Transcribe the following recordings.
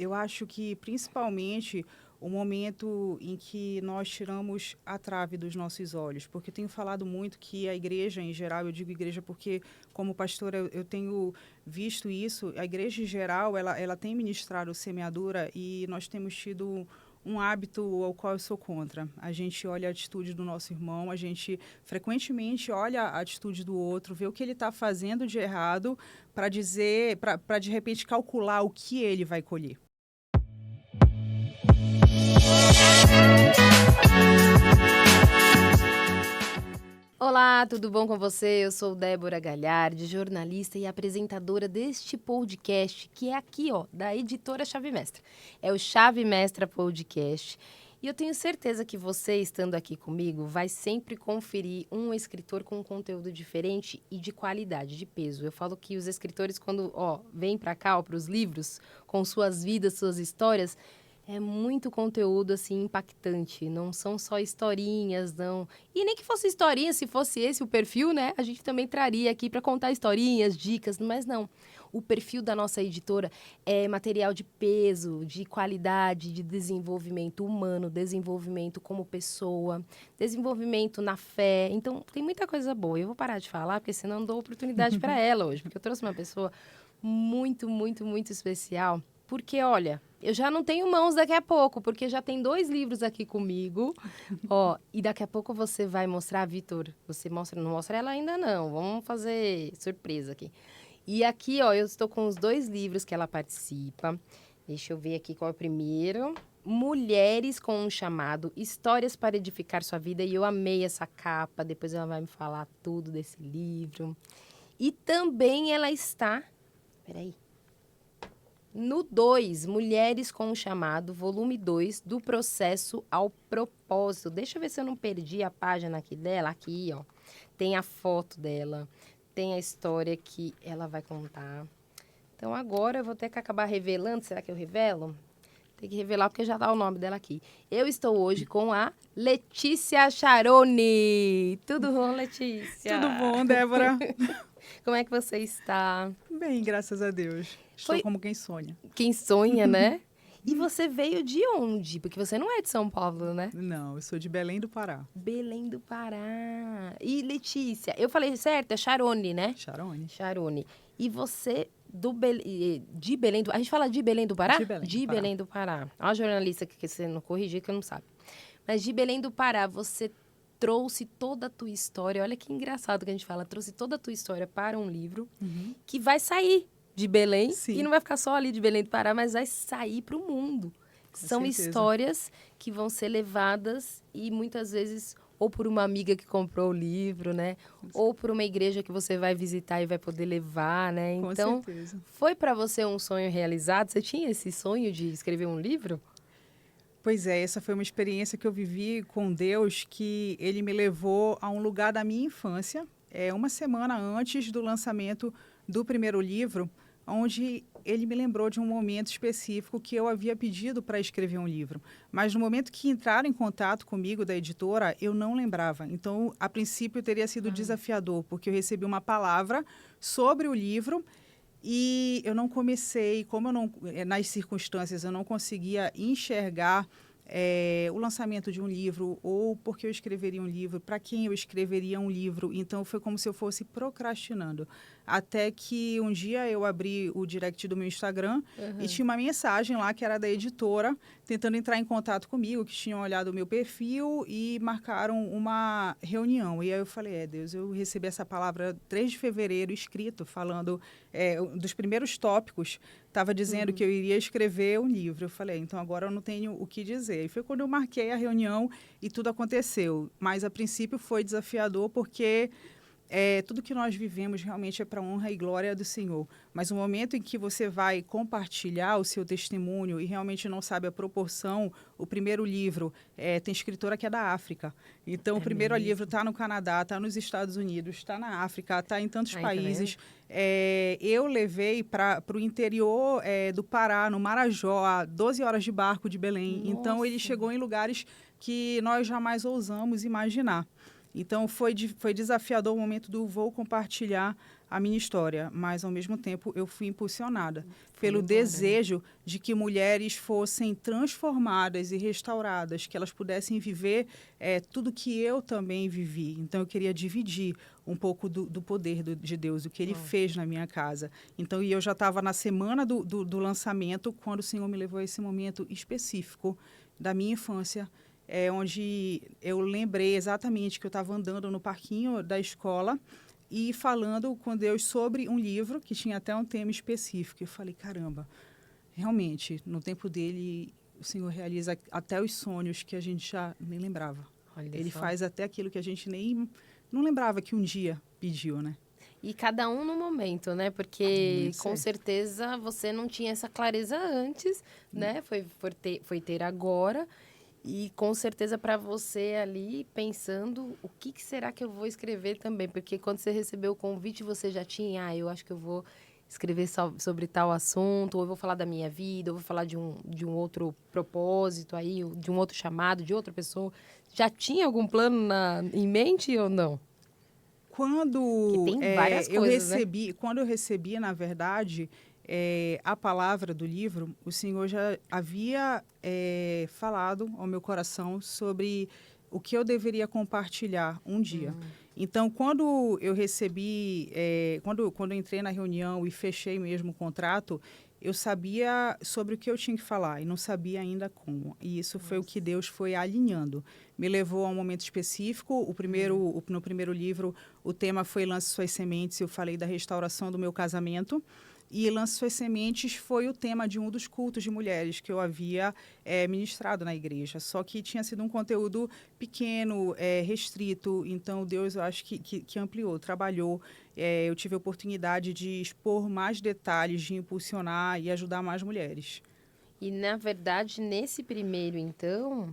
Eu acho que, principalmente, o momento em que nós tiramos a trave dos nossos olhos, porque eu tenho falado muito que a igreja, em geral, eu digo igreja porque, como pastora, eu tenho visto isso, a igreja, em geral, ela tem ministrado semeadura e nós temos tido um hábito ao qual eu sou contra. A gente olha a atitude do nosso irmão, a gente frequentemente olha a atitude do outro, vê o que ele está fazendo de errado para dizer, para de repente calcular o que ele vai colher. Olá, tudo bom com você? Eu sou Débora Galhardi, jornalista e apresentadora deste podcast, que é aqui, ó, da editora Chave Mestra. É o Chave Mestra Podcast. E eu tenho certeza que você, estando aqui comigo, vai sempre conferir um escritor com conteúdo diferente e de qualidade, de peso. Eu falo que os escritores, quando, vêm para cá, para os livros, com suas vidas, suas histórias, é muito conteúdo, assim, impactante. Não são só historinhas, não. E nem que fosse historinha, se fosse esse o perfil, né? A gente também traria aqui para contar historinhas, dicas, mas não. O perfil da nossa editora é material de peso, de qualidade, de desenvolvimento humano, desenvolvimento como pessoa, desenvolvimento na fé. Então, tem muita coisa boa. Eu vou parar de falar, porque senão não dou oportunidade para ela hoje. Porque eu trouxe uma pessoa muito, muito, muito especial. Porque, olha, eu já não tenho mãos daqui a pouco, porque já tem 2 livros aqui comigo. Ó, e daqui a pouco você vai mostrar, Vitor. Você mostra, não mostra ela ainda não. Vamos fazer surpresa aqui. E aqui, ó, eu estou com os 2 livros que ela participa. Deixa eu ver aqui qual é o primeiro. Mulheres com um chamado, Histórias para Edificar Sua Vida. E eu amei essa capa. Depois ela vai me falar tudo desse livro. E também ela está... Peraí. No 2, Mulheres com um Chamado, volume 2, do processo ao propósito. Deixa eu ver se eu não perdi a página aqui dela. Aqui, ó. Tem a foto dela, tem a história que ela vai contar. Então, agora eu vou ter que acabar revelando. Será que eu revelo? Tem que revelar porque já dá o nome dela aqui. Eu estou hoje com a Letícia Charoni. Tudo bom, Letícia? Tudo bom, Débora? Como é que você está? Bem, graças a Deus. Estou Foi como quem sonha. quem sonha, né? E você veio de onde? Porque você não é de São Paulo, né? Não, eu sou de Belém do Pará. Belém do Pará. E Letícia, eu falei certo? É Charone, né? Charone. Charone. E você de Belém do... A gente fala de Belém do Pará? De Belém do De Pará. Belém do Pará. Ó, a jornalista que você não corrigiu, que não sabe. Mas de Belém do Pará, você trouxe toda a tua história. Olha que engraçado que a gente fala. Trouxe toda a tua história para um livro que vai sair de Belém. Sim. E não vai ficar só ali de Belém do Pará, mas vai sair para o mundo. São certeza. histórias que vão ser levadas e muitas vezes ou por uma amiga que comprou o livro, né? Ou por uma igreja que você vai visitar e vai poder levar, né? Com Então, certeza. foi para você um sonho realizado? Você tinha esse sonho de escrever um livro? Pois é, essa foi uma experiência que eu vivi com Deus, que ele me levou a um lugar da minha infância, uma semana antes do lançamento do primeiro livro, onde ele me lembrou de um momento específico que eu havia pedido para escrever um livro. Mas no momento que entraram em contato comigo da editora, eu não lembrava. Então, a princípio, teria sido desafiador, porque eu recebi uma palavra sobre o livro e eu não comecei, como eu não, nas circunstâncias eu não conseguia enxergar o lançamento de um livro ou porque eu escreveria um livro, para quem eu escreveria um livro. Então, foi como se eu fosse procrastinando. Até que um dia eu abri o direct do meu Instagram e tinha uma mensagem lá que era da editora tentando entrar em contato comigo, que tinham olhado o meu perfil e marcaram uma reunião. E aí eu falei, Deus, eu recebi essa palavra 3 de fevereiro, escrito, falando dos primeiros tópicos, estava dizendo que eu iria escrever um livro. Eu falei, então agora eu não tenho o que dizer. E foi quando eu marquei a reunião e tudo aconteceu. Mas, a princípio, foi desafiador porque tudo que nós vivemos realmente é para a honra e glória do Senhor. Mas o momento em que você vai compartilhar o seu testemunho e realmente não sabe a proporção, o primeiro livro, tem escritora que é da África. Então, o primeiro livro está no Canadá, está nos Estados Unidos, está na África, está em tantos países. Eu levei para o interior do Pará, no Marajó, a 12 horas de barco de Belém. Nossa. Então, ele chegou em lugares que nós jamais ousamos imaginar. Então, foi desafiador o momento do vou compartilhar a minha história, mas ao mesmo tempo eu fui impulsionada pelo embora, né? desejo de que mulheres fossem transformadas e restauradas, que elas pudessem viver tudo que eu também vivi. Então eu queria dividir um pouco do poder de Deus, o que Ele fez na minha casa. Então, e eu já estava na semana do lançamento, quando o Senhor me levou a esse momento específico da minha infância, onde eu lembrei exatamente que eu estava andando no parquinho da escola e falando com Deus sobre um livro que tinha até um tema específico. Eu falei, caramba, realmente, no tempo dele, o Senhor realiza até os sonhos que a gente já nem lembrava. Olha Ele só. faz até aquilo que a gente nem não lembrava que um dia pediu, né? E cada um no momento, né? Porque Isso com é. certeza você não tinha essa clareza antes, né? Foi ter agora. E com certeza para você ali pensando o que será que eu vou escrever também. Porque quando você recebeu o convite, você já tinha, eu acho que eu vou escrever sobre tal assunto, ou eu vou falar da minha vida, ou eu vou falar de um outro propósito aí, de um outro chamado, de outra pessoa. Já tinha algum plano em mente ou não? Que Quando tem várias coisas, né? quando eu recebi, na verdade, a palavra do livro, o Senhor já havia falado ao meu coração sobre o que eu deveria compartilhar um dia. Então, quando eu recebi, quando eu entrei na reunião e fechei mesmo o contrato, eu sabia sobre o que eu tinha que falar e não sabia ainda como. E isso foi o que Deus foi alinhando. Me levou a um momento específico. No primeiro livro, o tema foi Lance Suas Sementes. Eu falei da restauração do meu casamento. E Lance Suas Sementes foi o tema de um dos cultos de mulheres que eu havia ministrado na igreja. Só que tinha sido um conteúdo pequeno, restrito. Então, Deus, eu acho que ampliou, trabalhou. Eu tive a oportunidade de expor mais detalhes, de impulsionar e ajudar mais mulheres. E, na verdade, nesse primeiro, então,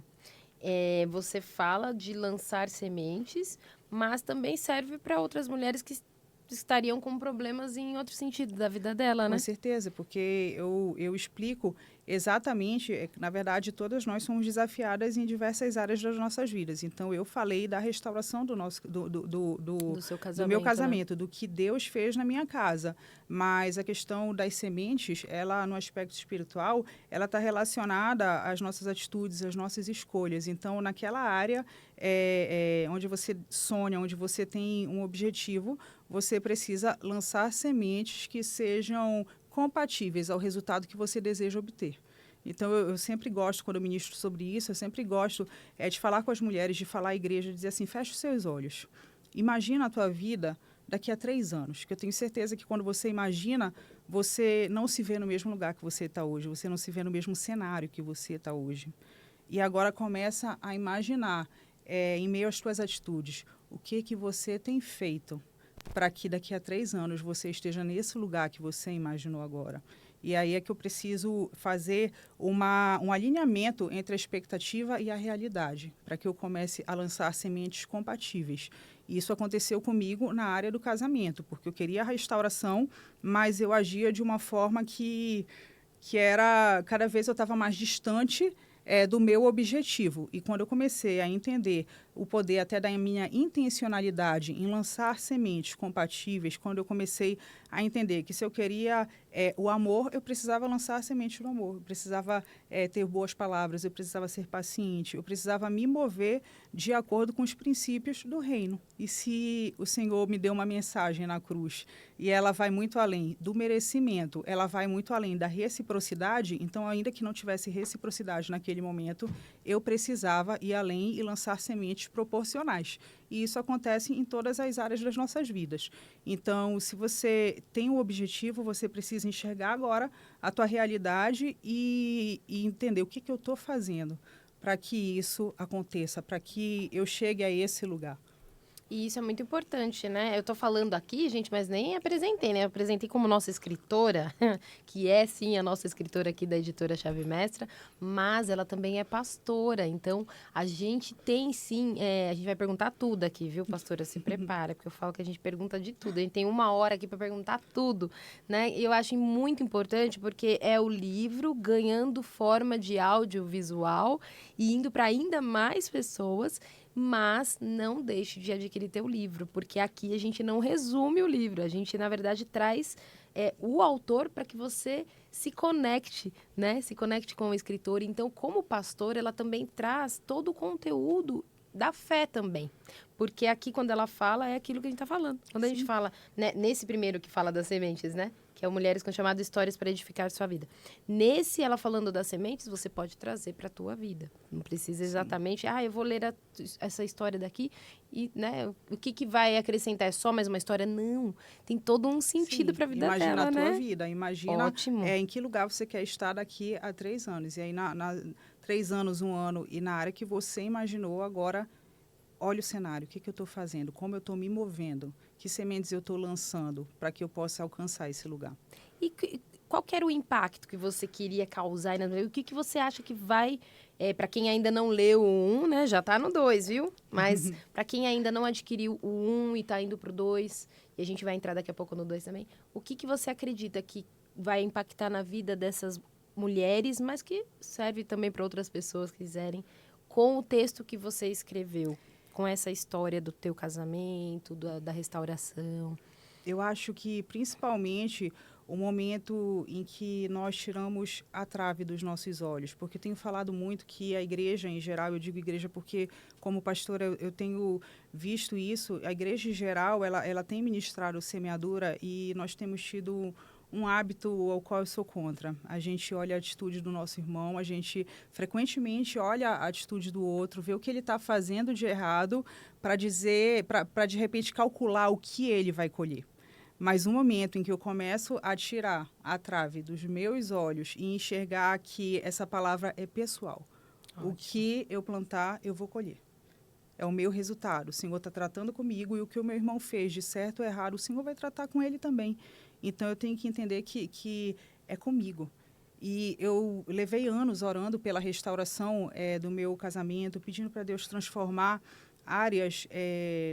você fala de lançar sementes, mas também serve para outras mulheres que estariam com problemas em outro sentido da vida dela, Com né? certeza, porque eu explico exatamente, na verdade, todas nós somos desafiadas em diversas áreas das nossas vidas. Então, eu falei da restauração Do seu do meu casamento, né? casamento, do que Deus fez na minha casa. Mas a questão das sementes, ela, no aspecto espiritual, ela está relacionada às nossas atitudes, às nossas escolhas. Então, naquela área onde você sonha, onde você tem um objetivo, você precisa lançar sementes que sejam compatíveis ao resultado que você deseja obter. Então, eu sempre gosto, quando eu ministro sobre isso, eu sempre gosto de falar com as mulheres, de falar à igreja, de dizer assim, fecha os seus olhos. Imagina a tua vida daqui a 3 anos, que eu tenho certeza que quando você imagina, você não se vê no mesmo lugar que você está hoje, você não se vê no mesmo cenário que você está hoje. E agora começa a imaginar, em meio às tuas atitudes, o que você tem feito para que daqui a 3 anos você esteja nesse lugar que você imaginou agora. E aí é que eu preciso fazer um alinhamento entre a expectativa e a realidade, para que eu comece a lançar sementes compatíveis. E isso aconteceu comigo na área do casamento, porque eu queria a restauração, mas eu agia de uma forma que era, cada vez eu estava mais distante do meu objetivo. E quando eu comecei a entender o poder até da minha intencionalidade em lançar sementes compatíveis, quando eu comecei a entender que se eu queria o amor, eu precisava lançar sementes do amor, eu precisava ter boas palavras, eu precisava ser paciente, eu precisava me mover de acordo com os princípios do reino. E se o Senhor me deu uma mensagem na cruz e ela vai muito além do merecimento, ela vai muito além da reciprocidade, então, ainda que não tivesse reciprocidade naquele momento, eu precisava ir além e lançar sementes proporcionais. E isso acontece em todas as áreas das nossas vidas. Então, se você tem um objetivo, você precisa enxergar agora a tua realidade e entender o que eu estou fazendo para que isso aconteça, para que eu chegue a esse lugar. E isso é muito importante, né? Eu tô falando aqui, gente, mas nem apresentei, né? Eu apresentei como nossa escritora, que é sim a nossa escritora aqui da editora Chave Mestra, mas ela também é pastora. Então, a gente tem sim, a gente vai perguntar tudo aqui, viu, pastora? Se prepara, porque eu falo que a gente pergunta de tudo. A gente tem 1 hora aqui para perguntar tudo, né? E eu acho muito importante porque é o livro ganhando forma de audiovisual e indo para ainda mais pessoas. Mas não deixe de adquirir teu livro, porque aqui a gente não resume o livro, a gente, na verdade, traz o autor para que você se conecte, né? Se conecte com o escritor. Então, como pastora, ela também traz todo o conteúdo da fé também. Porque aqui, quando ela fala, é aquilo que a gente está falando. Quando a gente fala, né, nesse primeiro que fala das sementes, né? Que é o Mulheres com Chamado Histórias para Edificar Sua Vida. Nesse, ela falando das sementes, você pode trazer para a tua vida. Não precisa exatamente, eu vou ler essa história daqui e, né, o que vai acrescentar? É só mais uma história? Não. Tem todo um sentido para a vida dela, né? Imagina a tua vida. Imagina Ótimo. Em que lugar você quer estar daqui a 3 anos. E aí, 3 anos, 1 ano, e na área que você imaginou, agora, olha o cenário. O que eu estou fazendo? Como eu estou me movendo? Que sementes eu estou lançando para que eu possa alcançar esse lugar? E qual que era o impacto que você queria causar? O que você acha que vai... para quem ainda não leu o 1, né? Já está no 2, viu? Mas para quem ainda não adquiriu o 1 e está indo para o 2, e a gente vai entrar daqui a pouco no 2 também, o que você acredita que vai impactar na vida dessas mulheres, mas que serve também para outras pessoas que quiserem, com o texto que você escreveu? Com essa história do teu casamento, da restauração? Eu acho que, principalmente, o momento em que nós tiramos a trave dos nossos olhos. Porque eu tenho falado muito que a igreja, em geral, eu digo igreja porque, como pastora, eu tenho visto isso. A igreja, em geral, ela tem ministrado semeadura e nós temos tido um hábito ao qual eu sou contra. A gente olha a atitude do nosso irmão, a gente frequentemente olha a atitude do outro, vê o que ele está fazendo de errado para dizer, para de repente calcular o que ele vai colher. Mas um momento em que eu começo a tirar a trave dos meus olhos e enxergar que essa palavra é pessoal. Ótimo. O que eu plantar, eu vou colher. É o meu resultado. O Senhor está tratando comigo e o que o meu irmão fez de certo ou errado, o Senhor vai tratar com ele também. Então, eu tenho que entender que é comigo. E eu levei anos orando pela restauração do meu casamento, pedindo para Deus transformar áreas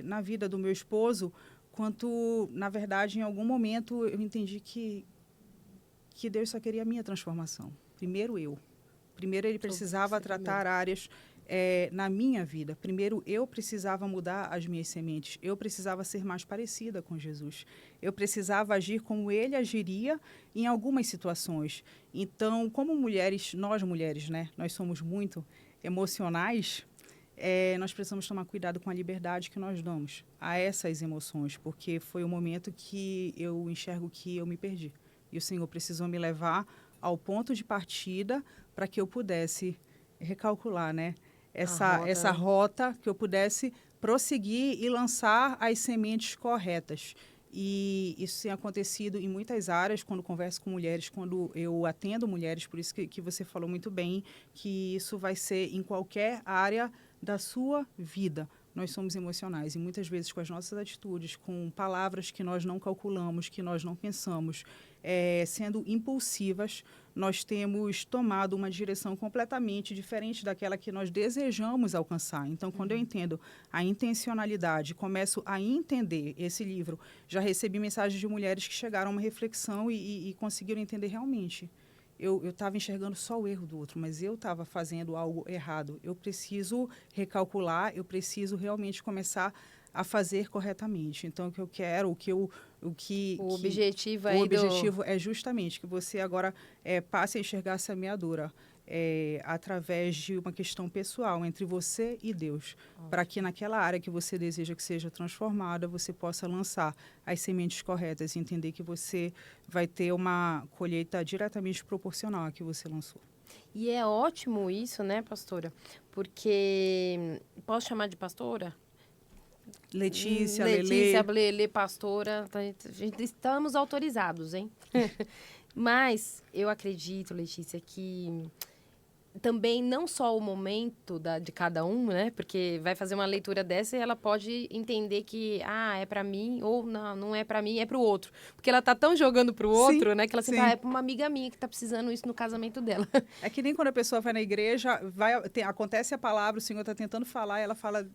na vida do meu esposo, quanto, na verdade, em algum momento eu entendi que Deus só queria a minha transformação. Primeiro eu. Primeiro ele precisava tratar áreas na minha vida. Primeiro eu precisava mudar as minhas sementes. Eu precisava ser mais parecida com Jesus. Eu precisava agir como ele agiria em algumas situações. Então, como mulheres, né? Nós somos muito emocionais. Nós precisamos tomar cuidado com a liberdade que nós damos a essas emoções, porque foi o momento que eu enxergo que eu me perdi. E o Senhor precisou me levar ao ponto de partida para que eu pudesse recalcular, né? Essa rota, que eu pudesse prosseguir e lançar as sementes corretas. E isso tem acontecido em muitas áreas, quando converso com mulheres, quando eu atendo mulheres, por isso que você falou muito bem, que isso vai ser em qualquer área da sua vida. Nós somos emocionais e muitas vezes com as nossas atitudes, com palavras que nós não calculamos, que nós não pensamos, sendo impulsivas, nós temos tomado uma direção completamente diferente daquela que nós desejamos alcançar. Então, quando eu entendo a intencionalidade, começo a entender esse livro, já recebi mensagens de mulheres que chegaram a uma reflexão e conseguiram entender realmente. Eu estava enxergando só o erro do outro, mas eu estava fazendo algo errado. Eu preciso recalcular, eu preciso realmente começar a fazer corretamente. Então, o que eu quero, o objetivo é justamente que você agora passe a enxergar a semeadura através de uma questão pessoal entre você e Deus, para que naquela área que você deseja que seja transformada, você possa lançar as sementes corretas e entender que você vai ter uma colheita diretamente proporcional à que você lançou. E é ótimo isso, né, pastora? Porque... Posso chamar de pastora? Letícia, Lelê, pastora, estamos autorizados, hein? Mas eu acredito, Letícia, que também não só o momento de cada um, né? Porque vai fazer uma leitura dessa e ela pode entender que, é para mim, ou não é para mim, é para o outro. Porque ela tá tão jogando para o outro, né? Que ela sempre é para uma amiga minha que tá precisando isso no casamento dela. É que nem quando a pessoa vai na igreja, acontece a palavra, o Senhor tá tentando falar, e ela fala...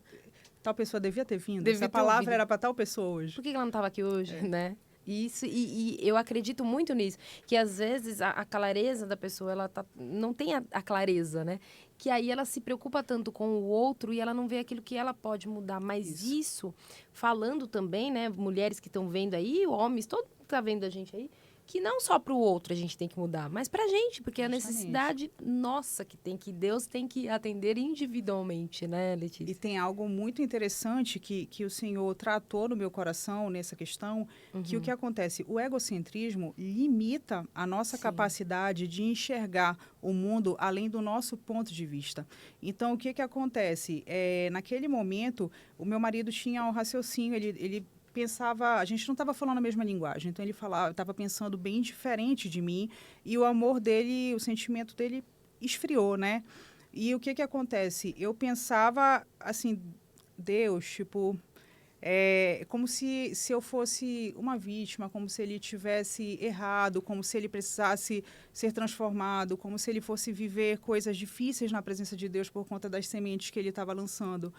Tal pessoa devia ter vindo. Essa palavra era para tal pessoa hoje. Por que ela não estava aqui hoje, né? Isso, e eu acredito muito nisso, que às vezes a clareza da pessoa, ela não tem a clareza, né? Que aí ela se preocupa tanto com o outro e ela não vê aquilo que ela pode mudar. Mas isso falando também, né, mulheres que estão vendo aí, homens, todo mundo que tá vendo a gente aí, que não só para o outro a gente tem que mudar, mas para a gente, porque é a necessidade nossa Deus tem que atender individualmente, né, Letícia? E tem algo muito interessante que o Senhor tratou no meu coração nessa questão, que o que acontece? O egocentrismo limita a nossa capacidade de enxergar o mundo além do nosso ponto de vista. Então, o que acontece? Naquele momento, o meu marido tinha um raciocínio, ele pensava, a gente não estava falando a mesma linguagem, então ele falava, estava pensando bem diferente de mim, e o amor dele, o sentimento dele esfriou, né? E o que acontece? Eu pensava, assim, Deus, tipo, como se eu fosse uma vítima, como se ele tivesse errado, como se ele precisasse ser transformado, como se ele fosse viver coisas difíceis na presença de Deus por conta das sementes que ele estava lançando.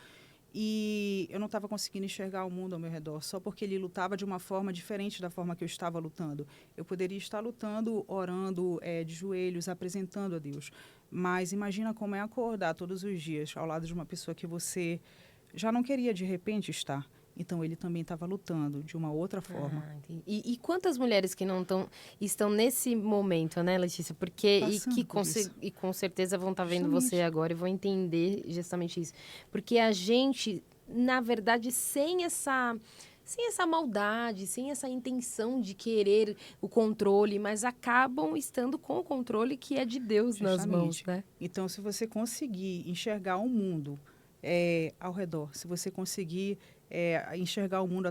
E eu não estava conseguindo enxergar o mundo ao meu redor, só porque ele lutava de uma forma diferente da forma que eu estava lutando. Eu poderia estar lutando, orando, de joelhos, apresentando a Deus. Mas imagina como é acordar todos os dias ao lado de uma pessoa que você já não queria de repente estar. Então, ele também estava lutando de uma outra forma. E quantas mulheres que não estão nesse momento, né, Letícia? Porque e com certeza vão estar vendo você agora e vão entender justamente isso. Porque a gente, na verdade, sem essa maldade, sem essa intenção de querer o controle, mas acabam estando com o controle que é de Deus nas mãos, né? Então, se você conseguir enxergar o mundo ao redor, se você conseguir enxergar o mundo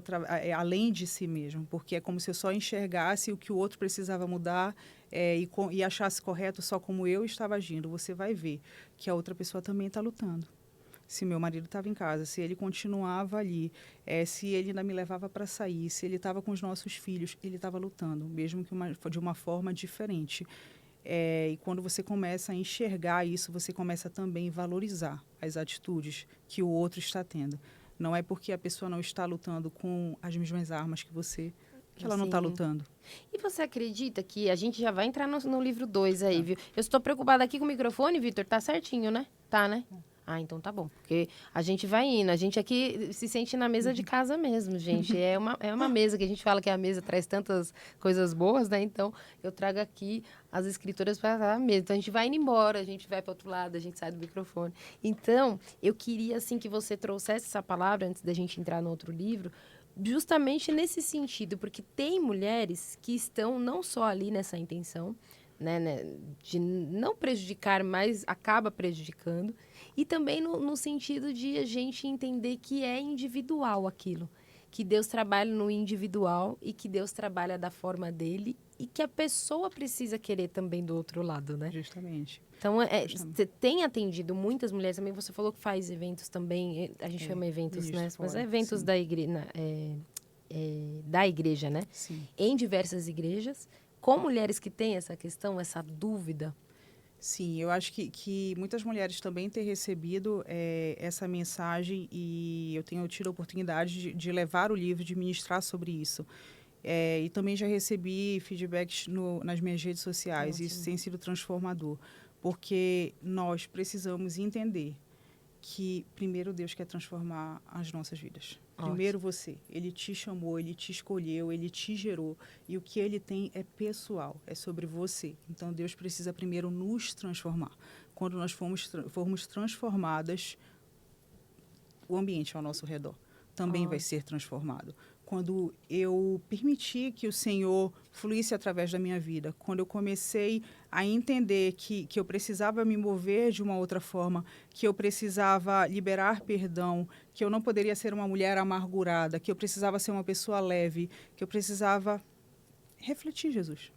além de si mesmo, porque é como se eu só enxergasse o que o outro precisava mudar e achasse correto só como eu estava agindo, você vai ver que a outra pessoa também está lutando. Se meu marido estava em casa, se ele continuava ali, se ele ainda me levava para sair, se ele estava com os nossos filhos, ele estava lutando, mesmo que de uma forma diferente. E quando você começa a enxergar isso, você começa também a valorizar as atitudes que o outro está tendo. Não é porque a pessoa não está lutando com as mesmas armas que você, que ela não está lutando. E você acredita que a gente já vai entrar no livro 2 aí, viu? Eu estou preocupada aqui com o microfone, Vitor, tá certinho, né? Tá, né? Ah, então tá bom. Porque a gente vai indo. A gente aqui se sente na mesa de casa mesmo, gente. É uma mesa que a gente fala que a mesa traz tantas coisas boas, né? Então, eu trago aqui as escritoras para a mesa. Então, a gente vai indo embora, a gente vai para outro lado, a gente sai do microfone. Então, eu queria, assim, que você trouxesse essa palavra antes da gente entrar no outro livro, justamente nesse sentido. Porque tem mulheres que estão não só ali nessa intenção, né, de não prejudicar, mas acaba prejudicando. E também no sentido de a gente entender que é individual aquilo. Que Deus trabalha no individual e que Deus trabalha da forma dele e que a pessoa precisa querer também do outro lado, né? Justamente. Então, você tem atendido muitas mulheres também. Você falou que faz eventos também. A gente chama eventos, né? Mas é eventos da igreja, né? Sim. Em diversas igrejas. Com mulheres que têm essa questão, essa dúvida. Sim, eu acho que muitas mulheres também têm recebido essa mensagem e eu tenho tido a oportunidade de levar o livro, de ministrar sobre isso. E também já recebi feedbacks nas minhas redes sociais. Isso tem sido transformador, porque nós precisamos entender que primeiro Deus quer transformar as nossas vidas. Primeiro você. Ele te chamou, ele te escolheu, ele te gerou. E o que ele tem é pessoal, é sobre você. Então, Deus precisa primeiro nos transformar. Quando nós formos transformadas, o ambiente ao nosso redor também vai ser transformado. Quando eu permiti que o Senhor fluísse através da minha vida, quando eu comecei a entender que eu precisava me mover de uma outra forma, que eu precisava liberar perdão, que eu não poderia ser uma mulher amargurada, que eu precisava ser uma pessoa leve, que eu precisava refletir Jesus.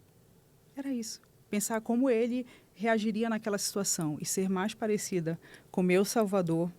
Era isso. Pensar como ele reagiria naquela situação e ser mais parecida com meu Salvador,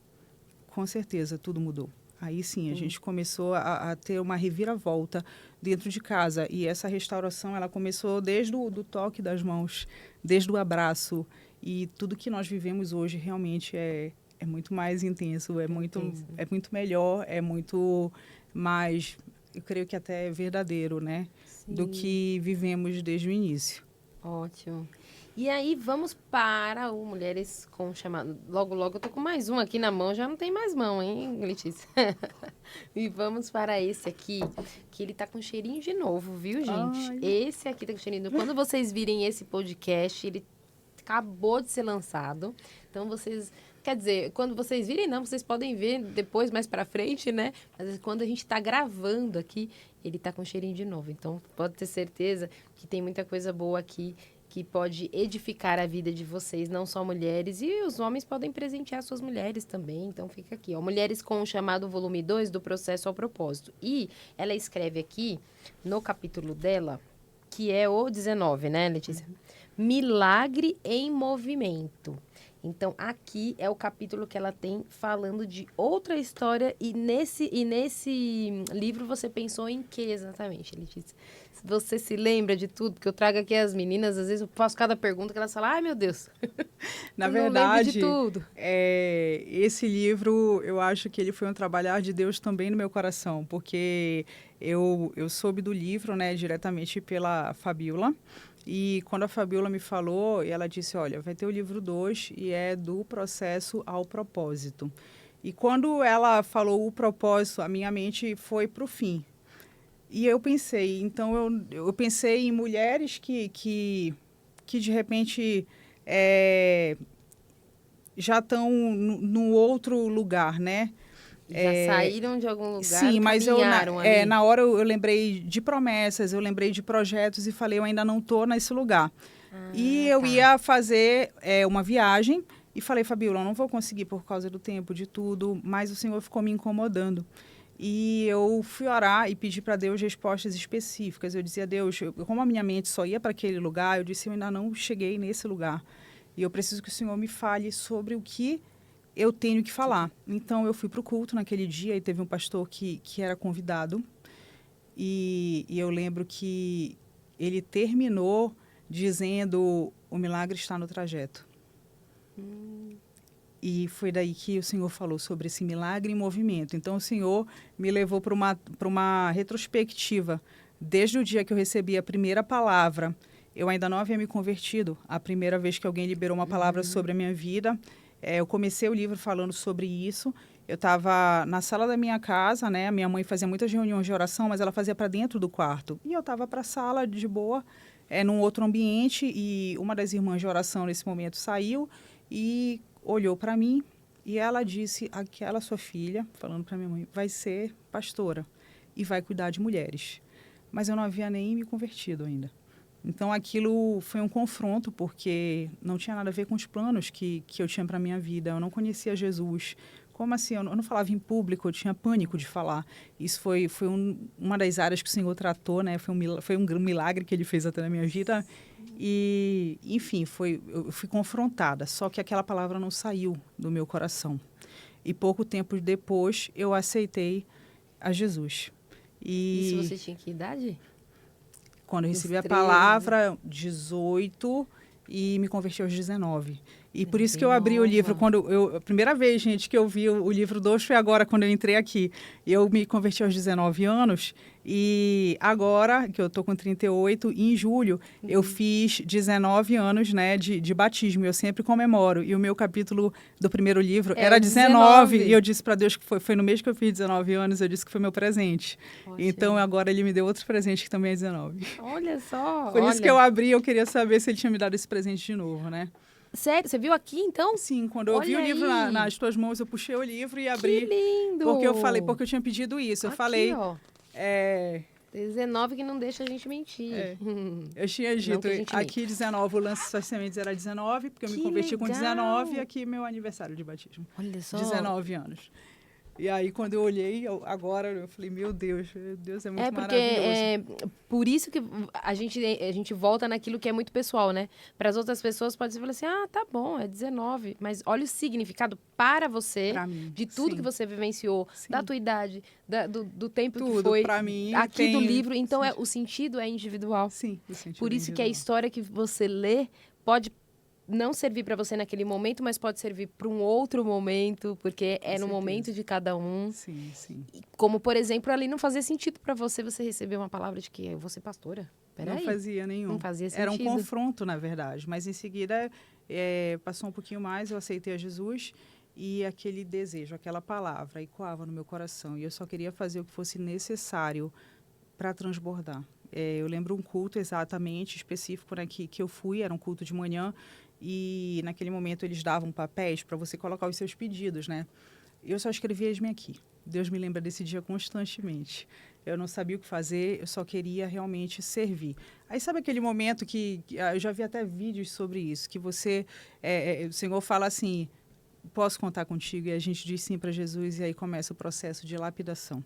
com certeza tudo mudou. Aí sim, a gente começou a ter uma reviravolta dentro de casa. E essa restauração, ela começou desde o toque das mãos, desde o abraço. E tudo que nós vivemos hoje realmente é muito mais intenso, é muito melhor, é muito mais eu creio que até verdadeiro, né? Sim. Do que vivemos desde o início. Ótimo. E aí, vamos para o Mulheres com Chamado. Logo, logo, eu tô com mais um aqui na mão. Já não tem mais mão, hein, Letícia? E vamos para esse aqui, que ele tá com cheirinho de novo, viu, gente? Ai. Esse aqui tá com cheirinho de novo. Quando vocês virem esse podcast, ele acabou de ser lançado. Então, vocês... Quer dizer, quando vocês virem, não, vocês podem ver depois, mais pra frente, né? Mas quando a gente tá gravando aqui, ele tá com cheirinho de novo. Então, pode ter certeza que tem muita coisa boa aqui que pode edificar a vida de vocês, não só mulheres, e os homens podem presentear suas mulheres também. Então, fica aqui, ó. Mulheres com o chamado volume 2 do Processo ao Propósito. E ela escreve aqui, no capítulo dela, que é o 19, né, Letícia? Milagre em movimento. Então, aqui é o capítulo que ela tem falando de outra história. E nesse livro você pensou em que exatamente, Letícia? Você se lembra de tudo? Porque eu trago aqui as meninas, às vezes eu faço cada pergunta que elas falam, ai meu Deus. Na eu verdade, não lembro de tudo. Esse livro, eu acho que ele foi um trabalhar de Deus também no meu coração, porque eu soube do livro, né, diretamente pela Fabiola. E quando a Fabiola me falou, ela disse, olha, vai ter o livro 2 e é do processo ao propósito. E quando ela falou o propósito, a minha mente foi para o fim. E eu pensei, então eu pensei em mulheres que de repente já estão no outro lugar, né? Já saíram de algum lugar, sim, mas na hora eu lembrei de promessas, eu lembrei de projetos e falei, eu ainda não estou nesse lugar. E eu ia fazer uma viagem e falei, Fabiola, eu não vou conseguir por causa do tempo, de tudo, mas o Senhor ficou me incomodando. E eu fui orar e pedi para Deus respostas específicas. Eu dizia, Deus, como a minha mente só ia para aquele lugar, eu disse, eu ainda não cheguei nesse lugar. E eu preciso que o Senhor me fale sobre o que eu tenho que falar. Então, eu fui para o culto naquele dia e teve um pastor que era convidado. E eu lembro que ele terminou dizendo, o milagre está no trajeto. E foi daí que o Senhor falou sobre esse milagre em movimento. Então, o Senhor me levou para uma retrospectiva. Desde o dia que eu recebi a primeira palavra, eu ainda não havia me convertido. A primeira vez que alguém liberou uma palavra sobre a minha vida, eu comecei o livro falando sobre isso. Eu estava na sala da minha casa, né? A minha mãe fazia muitas reuniões de oração, mas ela fazia para dentro do quarto. E eu estava para a sala, de boa, num outro ambiente, e uma das irmãs de oração, nesse momento, saiu e olhou para mim e ela disse, aquela sua filha, falando para minha mãe, vai ser pastora e vai cuidar de mulheres. Mas eu não havia nem me convertido ainda. Então, aquilo foi um confronto, porque não tinha nada a ver com os planos que eu tinha para a minha vida. Eu não conhecia Jesus. Como assim? Eu não falava em público, eu tinha pânico de falar. Isso foi uma das áreas que o Senhor tratou, né? Foi um milagre que Ele fez até na minha vida. E, enfim, eu fui confrontada. Só que aquela palavra não saiu do meu coração. E pouco tempo depois, eu aceitei a Jesus. Isso você tinha que idade? Quando eu recebi a palavra, 18, e me converti aos 19. E por isso que eu abri o livro, a primeira vez, gente, que eu vi o livro 2 foi agora, quando eu entrei aqui. Eu me converti aos 19 anos, e agora, que eu estou com 38, em julho, eu fiz 19 anos, né, de batismo. Eu sempre comemoro. E o meu capítulo do primeiro livro era 19. E eu disse para Deus que foi no mês que eu fiz 19 anos, eu disse que foi meu presente. Poxa. Então, agora ele me deu outro presente que também é 19. Olha só! Por isso que eu abri, eu queria saber se ele tinha me dado esse presente de novo, né? Sério? Você viu aqui, então? Sim, quando eu vi o livro nas tuas mãos, eu puxei o livro e abri. Que lindo! Porque eu tinha pedido isso. Eu aqui, falei... Ó. 19 que não deixa a gente mentir. Eu tinha dito, aqui 19, o lance das sementes era 19, porque eu me converti com 19 e aqui meu aniversário de batismo. Olha só. 19 anos. E aí, quando eu olhei, agora eu falei, meu Deus é muito maravilhoso. É por isso que a gente volta naquilo que é muito pessoal, né? Para as outras pessoas pode ser falar assim, tá bom, é 19. Mas olha o significado para você, pra mim, de tudo que você vivenciou, da tua idade, do tempo tudo, que foi. Pra mim, aqui do livro. Então, o sentido é individual. Sim, o sentido por isso é que a história que você lê pode não servir para você naquele momento, mas pode servir para um outro momento, porque é no momento de cada um. Sim, sim. Como, por exemplo, ali não fazia sentido para você receber uma palavra de que eu vou ser pastora. Não fazia nenhum. Não fazia sentido. Era um confronto, na verdade. Mas, em seguida, passou um pouquinho mais, eu aceitei a Jesus e aquele desejo, aquela palavra, ecoava no meu coração. E eu só queria fazer o que fosse necessário para transbordar. Eu lembro um culto exatamente específico, né, que eu fui, era um culto de manhã, e naquele momento eles davam papéis para você colocar os seus pedidos, né? Eu só escrevia "Eis-me aqui". Deus me lembra desse dia constantemente. Eu não sabia o que fazer, eu só queria realmente servir. Aí sabe aquele momento que eu já vi até vídeos sobre isso, que você, o Senhor fala assim, posso contar contigo? E a gente diz sim para Jesus e aí começa o processo de lapidação.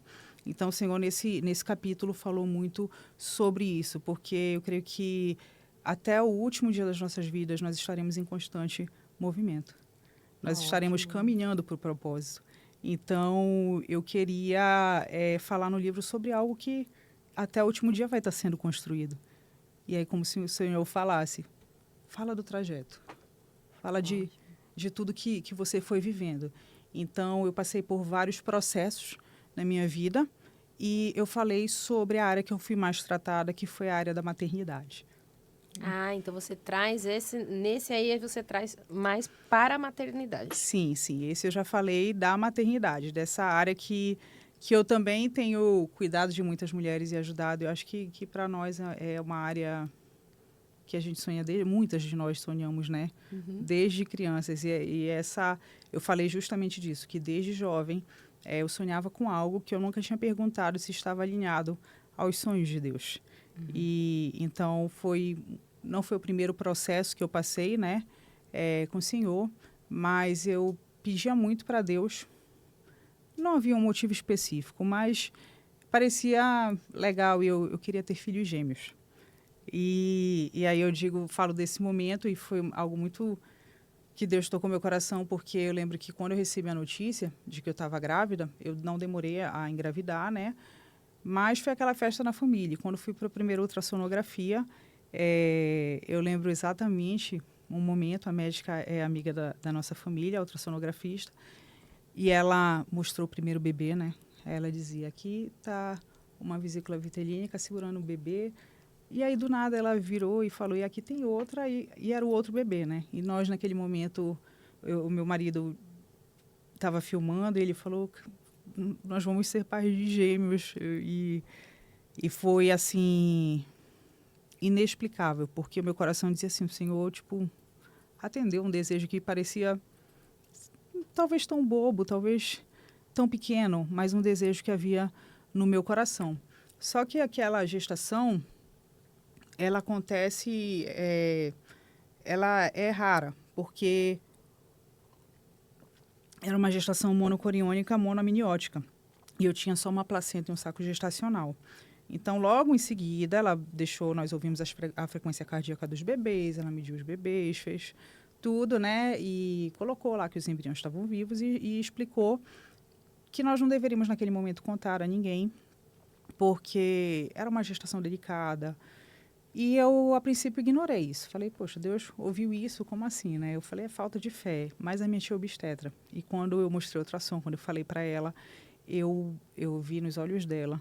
Então o Senhor nesse capítulo falou muito sobre isso, porque eu creio que até o último dia das nossas vidas nós estaremos em constante movimento. Nós estaremos caminhando para o propósito. Então, eu queria falar no livro sobre algo que até o último dia vai estar sendo construído. E aí, como se o Senhor falasse, fala do trajeto, fala de tudo que você foi vivendo. Então, eu passei por vários processos na minha vida e eu falei sobre a área que eu fui mais tratada, que foi a área da maternidade. Então você traz nesse aí você traz mais para a maternidade. Sim, sim. Esse eu já falei da maternidade, dessa área que eu também tenho cuidado de muitas mulheres e ajudado. Eu acho que para nós é uma área que a gente sonha, muitas de nós sonhamos, né? Uhum. Desde crianças. Eu falei justamente disso, que desde jovem eu sonhava com algo que eu nunca tinha perguntado se estava alinhado aos sonhos de Deus. Uhum. E então não foi o primeiro processo que eu passei, né? Com o Senhor, mas eu pedia muito para Deus. Não havia um motivo específico, mas parecia legal e eu queria ter filhos gêmeos. E aí falo desse momento e foi algo muito que Deus tocou meu coração, porque eu lembro que quando eu recebi a notícia de que eu estava grávida, eu não demorei a engravidar, né? Mas foi aquela festa na família. Quando fui para a primeira ultrassonografia, eu lembro exatamente um momento, a médica é amiga da nossa família, a ultrassonografista, e ela mostrou o primeiro bebê, né? Ela dizia, aqui está uma vesícula vitelínica segurando o bebê. E aí, do nada, ela virou e falou, e aqui tem outra, e era o outro bebê, né? E nós, naquele momento, o meu marido estava filmando, e ele falou, nós vamos ser pais de gêmeos. E foi, assim, inexplicável, porque o meu coração dizia assim, o Senhor, atendeu um desejo que parecia talvez tão bobo, talvez tão pequeno, mas um desejo que havia no meu coração. Só que aquela gestação, ela acontece, ela é rara, porque era uma gestação monocoriônica monoamniótica, e eu tinha só uma placenta e um saco gestacional. Então, logo em seguida, nós ouvimos a frequência cardíaca dos bebês, ela mediu os bebês, fez tudo, né? E colocou lá que os embriões estavam vivos e explicou que nós não deveríamos, naquele momento, contar a ninguém, porque era uma gestação delicada. E eu, a princípio, ignorei isso. Falei, poxa, Deus ouviu isso, como assim, né? Eu falei, é falta de fé. Mas a minha tia é obstetra. E quando eu mostrei a ultrassom, quando eu falei para ela, eu vi nos olhos dela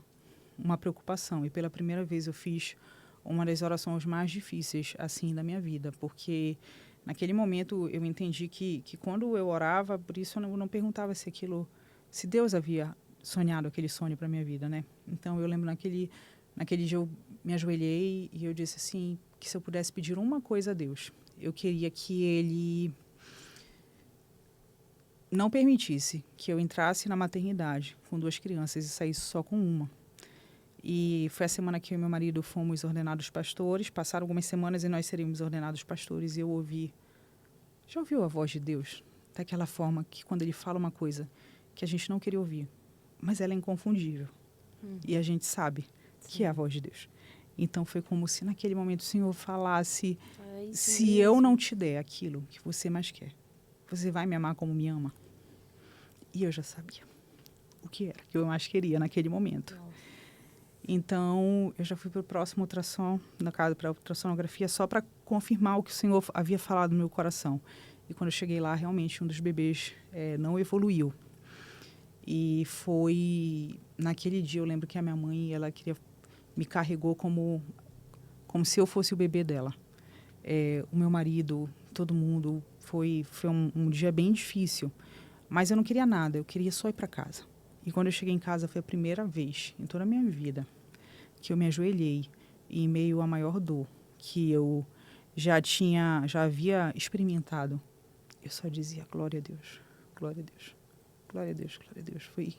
uma preocupação, e pela primeira vez eu fiz uma das orações mais difíceis assim da minha vida, porque naquele momento eu entendi que quando eu orava, por isso eu não perguntava se Deus havia sonhado aquele sonho para minha vida, né? Então eu lembro naquele dia eu me ajoelhei e eu disse assim, que se eu pudesse pedir uma coisa a Deus, eu queria que Ele não permitisse que eu entrasse na maternidade com 2 crianças e saísse só com uma. E foi a semana que eu e meu marido fomos ordenados pastores. Passaram algumas semanas e nós seríamos ordenados pastores. E eu ouvi... Já ouviu a voz de Deus? Daquela forma que quando Ele fala uma coisa que a gente não queria ouvir, mas ela é inconfundível. E a gente sabe que é a voz de Deus. Então foi como se naquele momento o Senhor falasse, se eu não te der aquilo que você mais quer, você vai me amar como me ama? E eu já sabia o que era que eu mais queria naquele momento. Então, eu já fui para o próximo ultrassom, no caso, para a ultrassonografia, só para confirmar o que o Senhor havia falado no meu coração. E quando eu cheguei lá, realmente, um dos bebês não evoluiu. E foi naquele dia, eu lembro que a minha mãe, ela me carregou como se eu fosse o bebê dela. O meu marido, todo mundo, foi um dia bem difícil. Mas eu não queria nada, eu queria só ir para casa. E quando eu cheguei em casa, foi a primeira vez em toda a minha vida que eu me ajoelhei em meio à maior dor que eu já havia experimentado. Eu só dizia, glória a Deus, glória a Deus, glória a Deus, glória a Deus. Foi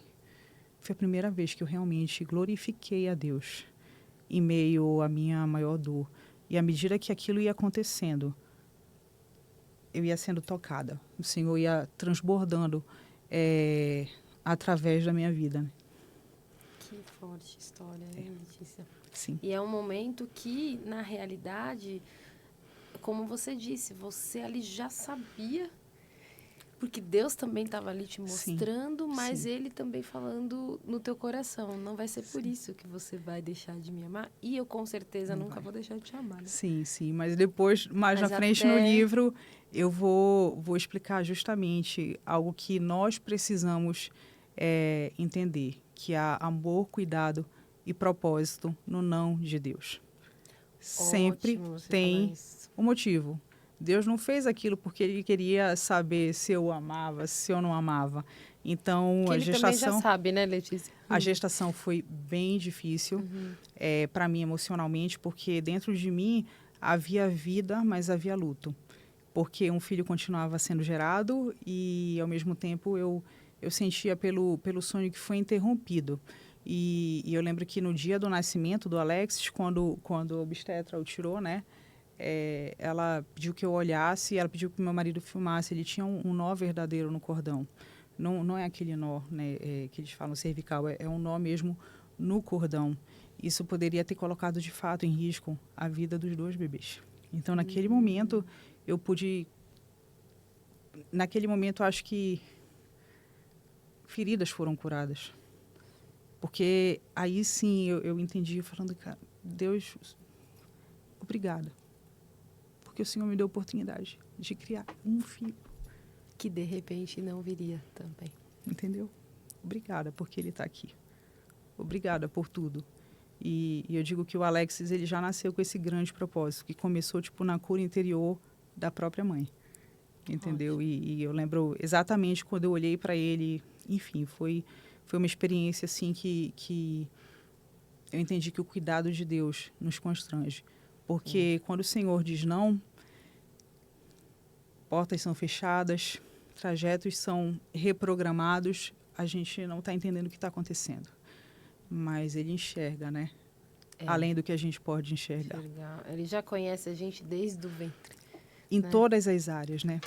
a primeira vez que eu realmente glorifiquei a Deus em meio à minha maior dor. E à medida que aquilo ia acontecendo, eu ia sendo tocada. O Senhor ia transbordando através da minha vida. Que forte história, hein, Letícia? Sim. E é um momento que, na realidade, como você disse, você ali já sabia, porque Deus também estava ali te mostrando, sim, mas sim, Ele também falando no teu coração. Não vai ser por isso que você vai deixar de me amar. E eu, com certeza, nunca vou deixar de te amar. Né? Sim, sim. Mas depois, mais na frente no livro, eu vou explicar justamente algo que nós precisamos entender, que há amor, cuidado e propósito no não de Deus. Sempre tem um motivo. Deus não fez aquilo porque Ele queria saber se eu amava, se eu não amava. Então, que a Ele gestação... também já sabe, né, Letícia? A gestação foi bem difícil para mim emocionalmente, porque dentro de mim havia vida, mas havia luto. Porque um filho continuava sendo gerado e, ao mesmo tempo, eu sentia pelo sonho que foi interrompido. E eu lembro que no dia do nascimento do Alexis, quando a obstetra o tirou, né? Ela pediu que eu olhasse, ela pediu que meu marido filmasse. Ele tinha um nó verdadeiro no cordão. Não é aquele nó, né, que eles falam cervical, é um nó mesmo no cordão. Isso poderia ter colocado, de fato, em risco a vida dos 2 bebês. Então, naquele momento, eu pude... Naquele momento, acho que feridas foram curadas. Porque aí, sim, eu entendi, falando, cara, Deus, obrigada. Porque o Senhor me deu a oportunidade de criar um filho. Que, de repente, não viria também. Entendeu? Obrigada, porque ele está aqui. Obrigada por tudo. E eu digo que o Alexis, ele já nasceu com esse grande propósito, que começou, na cura interior da própria mãe. Entendeu? E eu lembro exatamente quando eu olhei para ele, enfim, foi uma experiência, assim, que eu entendi que o cuidado de Deus nos constrange. Porque quando o Senhor diz não, portas são fechadas, trajetos são reprogramados, a gente não está entendendo o que está acontecendo. Mas Ele enxerga, né? Além do que a gente pode enxergar. Ele já conhece a gente desde o ventre. Em todas as áreas, né?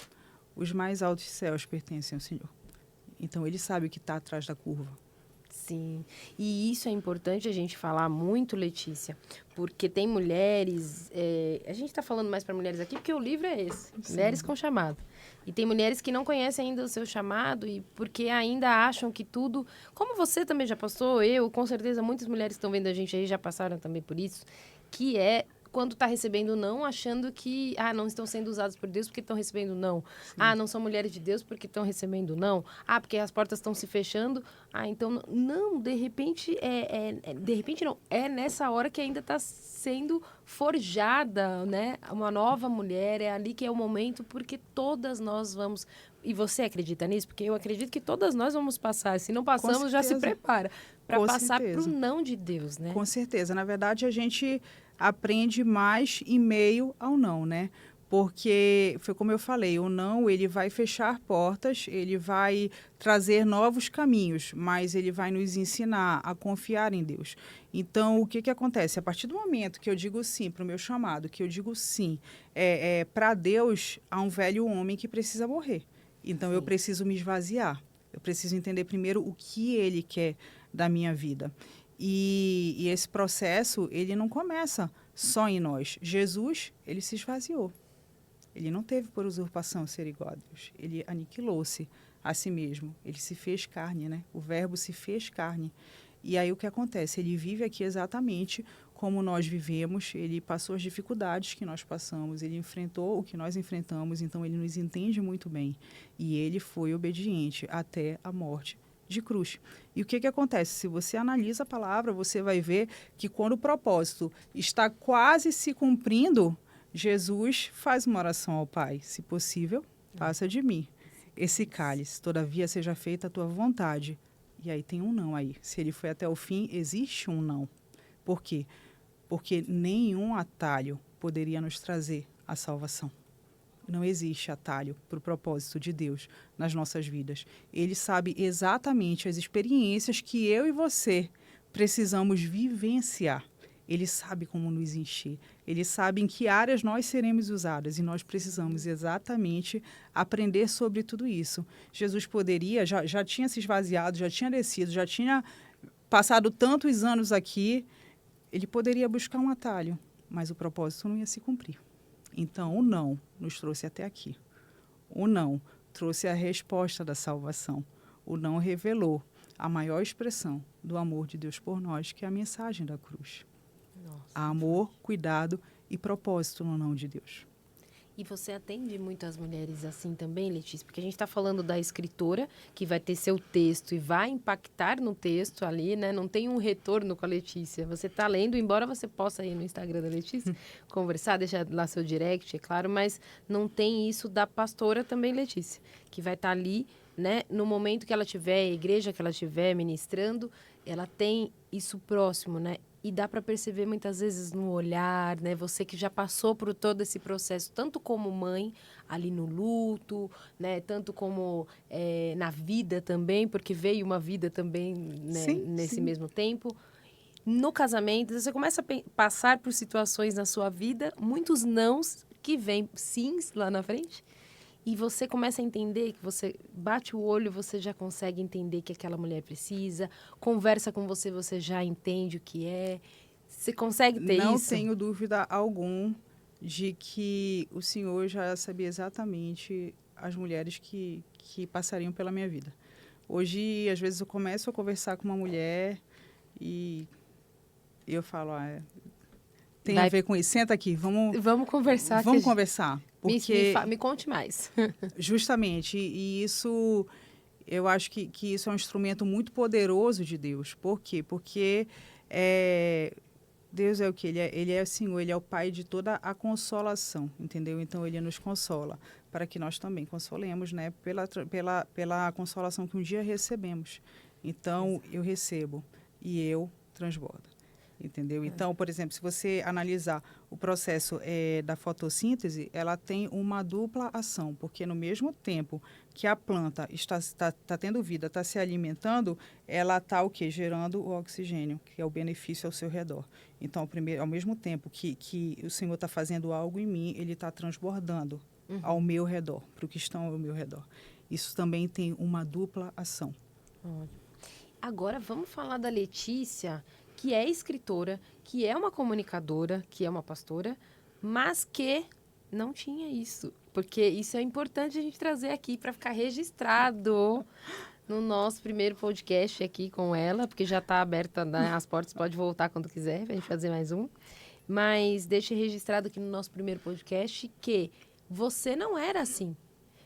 Os mais altos céus pertencem ao Senhor. Então, Ele sabe o que está atrás da curva. Sim, e isso é importante a gente falar muito, Letícia, porque tem mulheres, a gente está falando mais para mulheres aqui, porque o livro é esse, sim, Mulheres com Chamado. E tem mulheres que não conhecem ainda o seu chamado e porque ainda acham que tudo... Como você também já passou, eu, com certeza, muitas mulheres que estão vendo a gente aí já passaram também por isso, que é quando está recebendo não, achando que não estão sendo usadas por Deus porque estão recebendo não. Sim. Não são mulheres de Deus porque estão recebendo não. Porque as portas estão se fechando. Então, não, de repente, de repente não. É nessa hora que ainda está sendo forjada, né? Uma nova mulher, é ali que é o momento, porque todas nós vamos... E você acredita nisso? Porque eu acredito que todas nós vamos passar. Se não passamos, já se prepara para passar para o não de Deus, né? Com certeza. Na verdade, a gente aprende mais em meio ao não, né? Porque, foi como eu falei, o não, ele vai fechar portas, ele vai trazer novos caminhos, mas ele vai nos ensinar a confiar em Deus. Então, o que acontece? A partir do momento que eu digo sim para o meu chamado, que eu digo sim para Deus, há um velho homem que precisa morrer. Então, sim, eu preciso me esvaziar. Eu preciso entender primeiro o que Ele quer da minha vida. E esse processo, ele não começa só em nós. Jesus, ele se esvaziou. Ele não teve por usurpação ser igual a Deus. Ele aniquilou-se a si mesmo. Ele se fez carne, né? O verbo se fez carne. E aí o que acontece? Ele vive aqui exatamente como nós vivemos, ele passou as dificuldades que nós passamos, ele enfrentou o que nós enfrentamos, então ele nos entende muito bem. E ele foi obediente até a morte de cruz. E o que acontece? Se você analisa a palavra, você vai ver que quando o propósito está quase se cumprindo, Jesus faz uma oração ao Pai. Se possível, passa de mim esse cálice, todavia seja feita a tua vontade. E aí tem um não aí. Se ele foi até o fim, existe um não. Por quê? Porque nenhum atalho poderia nos trazer a salvação. Não existe atalho para o propósito de Deus nas nossas vidas. Ele sabe exatamente as experiências que eu e você precisamos vivenciar. Ele sabe como nos encher. Ele sabe em que áreas nós seremos usadas e nós precisamos exatamente aprender sobre tudo isso. Jesus poderia, já tinha se esvaziado, já tinha descido, já tinha passado tantos anos aqui, ele poderia buscar um atalho, mas o propósito não ia se cumprir. Então, o não nos trouxe até aqui. O não trouxe a resposta da salvação. O não revelou a maior expressão do amor de Deus por nós, que é a mensagem da cruz. Nossa, Há amor, cuidado e propósito no não de Deus. E você atende muitas mulheres assim também, Letícia? Porque a gente está falando da escritora, que vai ter seu texto e vai impactar no texto ali, né? Não tem um retorno com a Letícia. Você está lendo, embora você possa ir no Instagram da Letícia, conversar, deixar lá seu direct, é claro, mas não tem isso da pastora também, Letícia, que vai estar ali, né? No momento que ela tiver, a igreja que ela estiver ministrando, ela tem isso próximo, né? E dá para perceber muitas vezes no olhar, né? Você que já passou por todo esse processo, tanto como mãe, ali no luto, né? Tanto como na vida também, porque veio uma vida também, né? Sim, Nesse sim. mesmo tempo. No casamento, você começa a passar por situações na sua vida, muitos nãos que vêm sims lá na frente. E você começa a entender que você bate o olho, você já consegue entender que aquela mulher precisa, conversa com você, você já entende o que é. Você consegue ter Não isso? tenho dúvida algum de que o Senhor já sabia exatamente as mulheres que passariam pela minha vida. Hoje, às vezes, eu começo a conversar com uma mulher e eu falo, tem a ver com isso. Senta aqui, Vamos conversar. vamos conversar. Porque, Me conte mais. justamente, e isso, eu acho que isso é um instrumento muito poderoso de Deus. Por quê? Porque Deus é o que? Ele é o Senhor, Ele é o Pai de toda a consolação, entendeu? Então, Ele nos consola, para que nós também consolemos, né? Pela consolação que um dia recebemos. Então, eu recebo e eu transbordo. Entendeu? Então, por exemplo, se você analisar o processo da fotossíntese, ela tem uma dupla ação, porque no mesmo tempo que a planta está tendo vida, está se alimentando, ela está o quê? Gerando o oxigênio, que é o benefício ao seu redor. Então, ao mesmo tempo que o Senhor está fazendo algo em mim, Ele está transbordando ao meu redor, para o que estão ao meu redor. Isso também tem uma dupla ação. Agora, vamos falar da Letícia, que é escritora, que é uma comunicadora, que é uma pastora, mas que não tinha isso. Porque isso é importante a gente trazer aqui para ficar registrado no nosso primeiro podcast aqui com ela, porque já está aberta, né, as portas, pode voltar quando quiser, para a gente fazer mais um. Mas deixe registrado aqui no nosso primeiro podcast que você não era assim.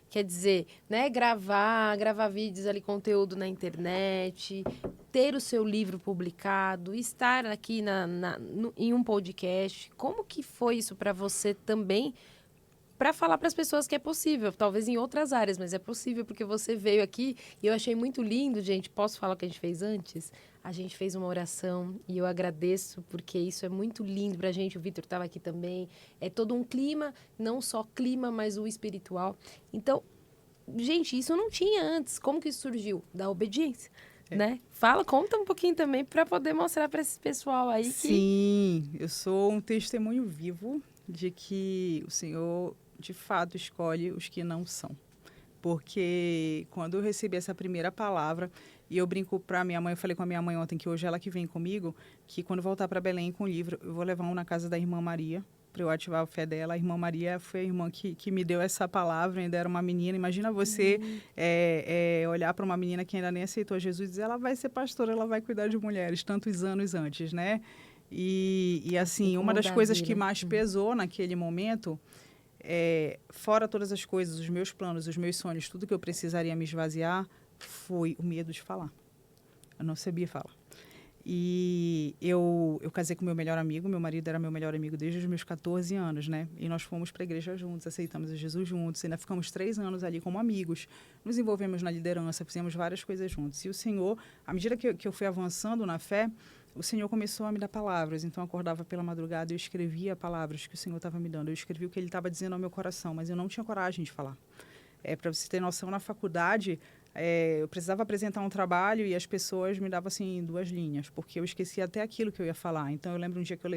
Quer dizer, né, gravar vídeos ali, conteúdo na internet, ter o seu livro publicado, estar aqui em um podcast. Como que foi isso para você também, para falar para as pessoas que é possível? Talvez em outras áreas, mas é possível porque você veio aqui e eu achei muito lindo, gente. Posso falar o que a gente fez antes? A gente fez uma oração e eu agradeço porque isso é muito lindo para a gente. O Vitor estava aqui também. É todo um clima, não só clima, mas o espiritual. Então, gente, isso não tinha antes. Como que isso surgiu? Da obediência, né? Conta um pouquinho também para poder mostrar para esse pessoal aí que... Sim, eu sou um testemunho vivo de que o Senhor, de fato, escolhe os que não são. Porque quando eu recebi essa primeira palavra, e eu brinco para minha mãe, eu falei com a minha mãe ontem, que hoje ela que vem comigo, que quando voltar para Belém com o livro, eu vou levar um na casa da irmã Maria, para eu ativar a fé dela. A irmã Maria foi a irmã que me deu essa palavra, ainda era uma menina. Imagina você olhar para uma menina que ainda nem aceitou Jesus e dizer, ela vai ser pastora, ela vai cuidar de mulheres, tantos anos antes, né? E assim, uma das coisas que mais pesou naquele momento, fora todas as coisas, os meus planos, os meus sonhos, tudo que eu precisaria me esvaziar, foi o medo de falar. Eu não sabia falar. E eu casei com meu melhor amigo, meu marido era meu melhor amigo desde os meus 14 anos, né? E nós fomos para a igreja juntos, aceitamos a Jesus juntos, ainda ficamos 3 anos ali como amigos, nos envolvemos na liderança, fizemos várias coisas juntos. E o Senhor, à medida que eu fui avançando na fé, o Senhor começou a me dar palavras. Então, eu acordava pela madrugada e eu escrevia palavras que o Senhor estava me dando. Eu escrevi o que Ele estava dizendo ao meu coração, mas eu não tinha coragem de falar. Para você ter noção, na faculdade, eu precisava apresentar um trabalho e as pessoas me davam, assim, 2 linhas, porque eu esquecia até aquilo que eu ia falar. Então, eu lembro um dia que eu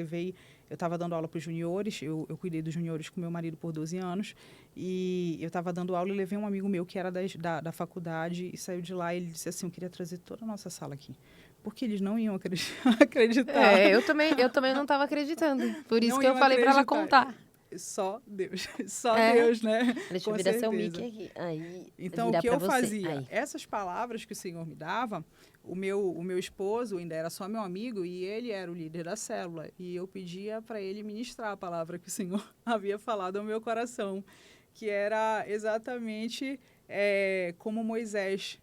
estava dando aula para os juniores, eu cuidei dos juniores com meu marido por 12 anos, e eu estava dando aula e levei um amigo meu que era da faculdade e saiu de lá e ele disse assim, eu queria trazer toda a nossa sala aqui. Porque eles não iam acreditar. Eu também não estava acreditando. Por isso não que eu falei para ela contar. Só Deus, Deus, né? Deixa eu virar seu mic aqui. Aí, então, o que eu fazia? Essas palavras que o Senhor me dava, o meu esposo ainda era só meu amigo e ele era o líder da célula. E eu pedia para ele ministrar a palavra que o Senhor havia falado ao meu coração, que era exatamente como Moisés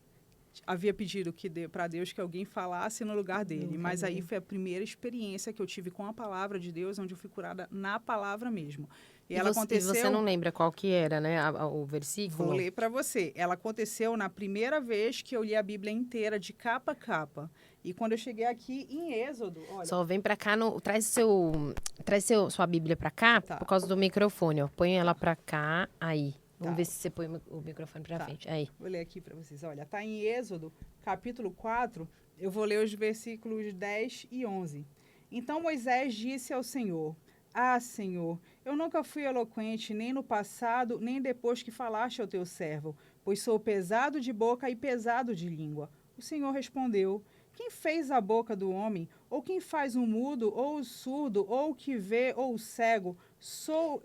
havia pedido para Deus que alguém falasse no lugar dele. Mas aí foi a primeira experiência que eu tive com a palavra de Deus, onde eu fui curada na palavra mesmo. E ela aconteceu... E você não lembra qual que era, né, o versículo? Vou ler para você. Ela aconteceu na primeira vez que eu li a Bíblia inteira, de capa a capa. E quando eu cheguei aqui em Êxodo... Olha, só vem para cá, traz sua Bíblia para cá, por causa do microfone. Ó. Põe ela para cá, aí. Vamos ver se você põe o microfone para frente. Aí. Vou ler aqui para vocês. Olha, está em Êxodo, capítulo 4. Eu vou ler os versículos 10 e 11. Então Moisés disse ao Senhor, Senhor, eu nunca fui eloquente nem no passado, nem depois que falaste ao teu servo, pois sou pesado de boca e pesado de língua. O Senhor respondeu, quem fez a boca do homem? Ou quem faz o mudo, ou o surdo, ou o que vê, ou o cego?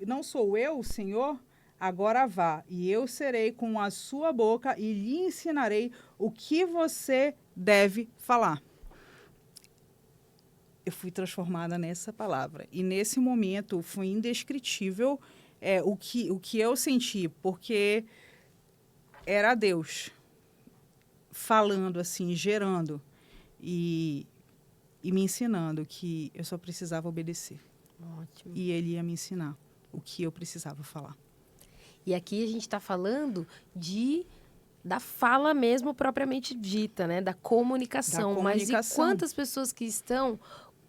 Não sou eu, o Senhor? Agora vá, e eu serei com a sua boca e lhe ensinarei o que você deve falar. Eu fui transformada nessa palavra. E nesse momento foi indescritível o que eu senti, porque era Deus falando assim, gerando e me ensinando que eu só precisava obedecer. Ótimo. E Ele ia me ensinar o que eu precisava falar. E aqui a gente está falando da fala mesmo propriamente dita, né? Da comunicação. Mas e quantas pessoas que estão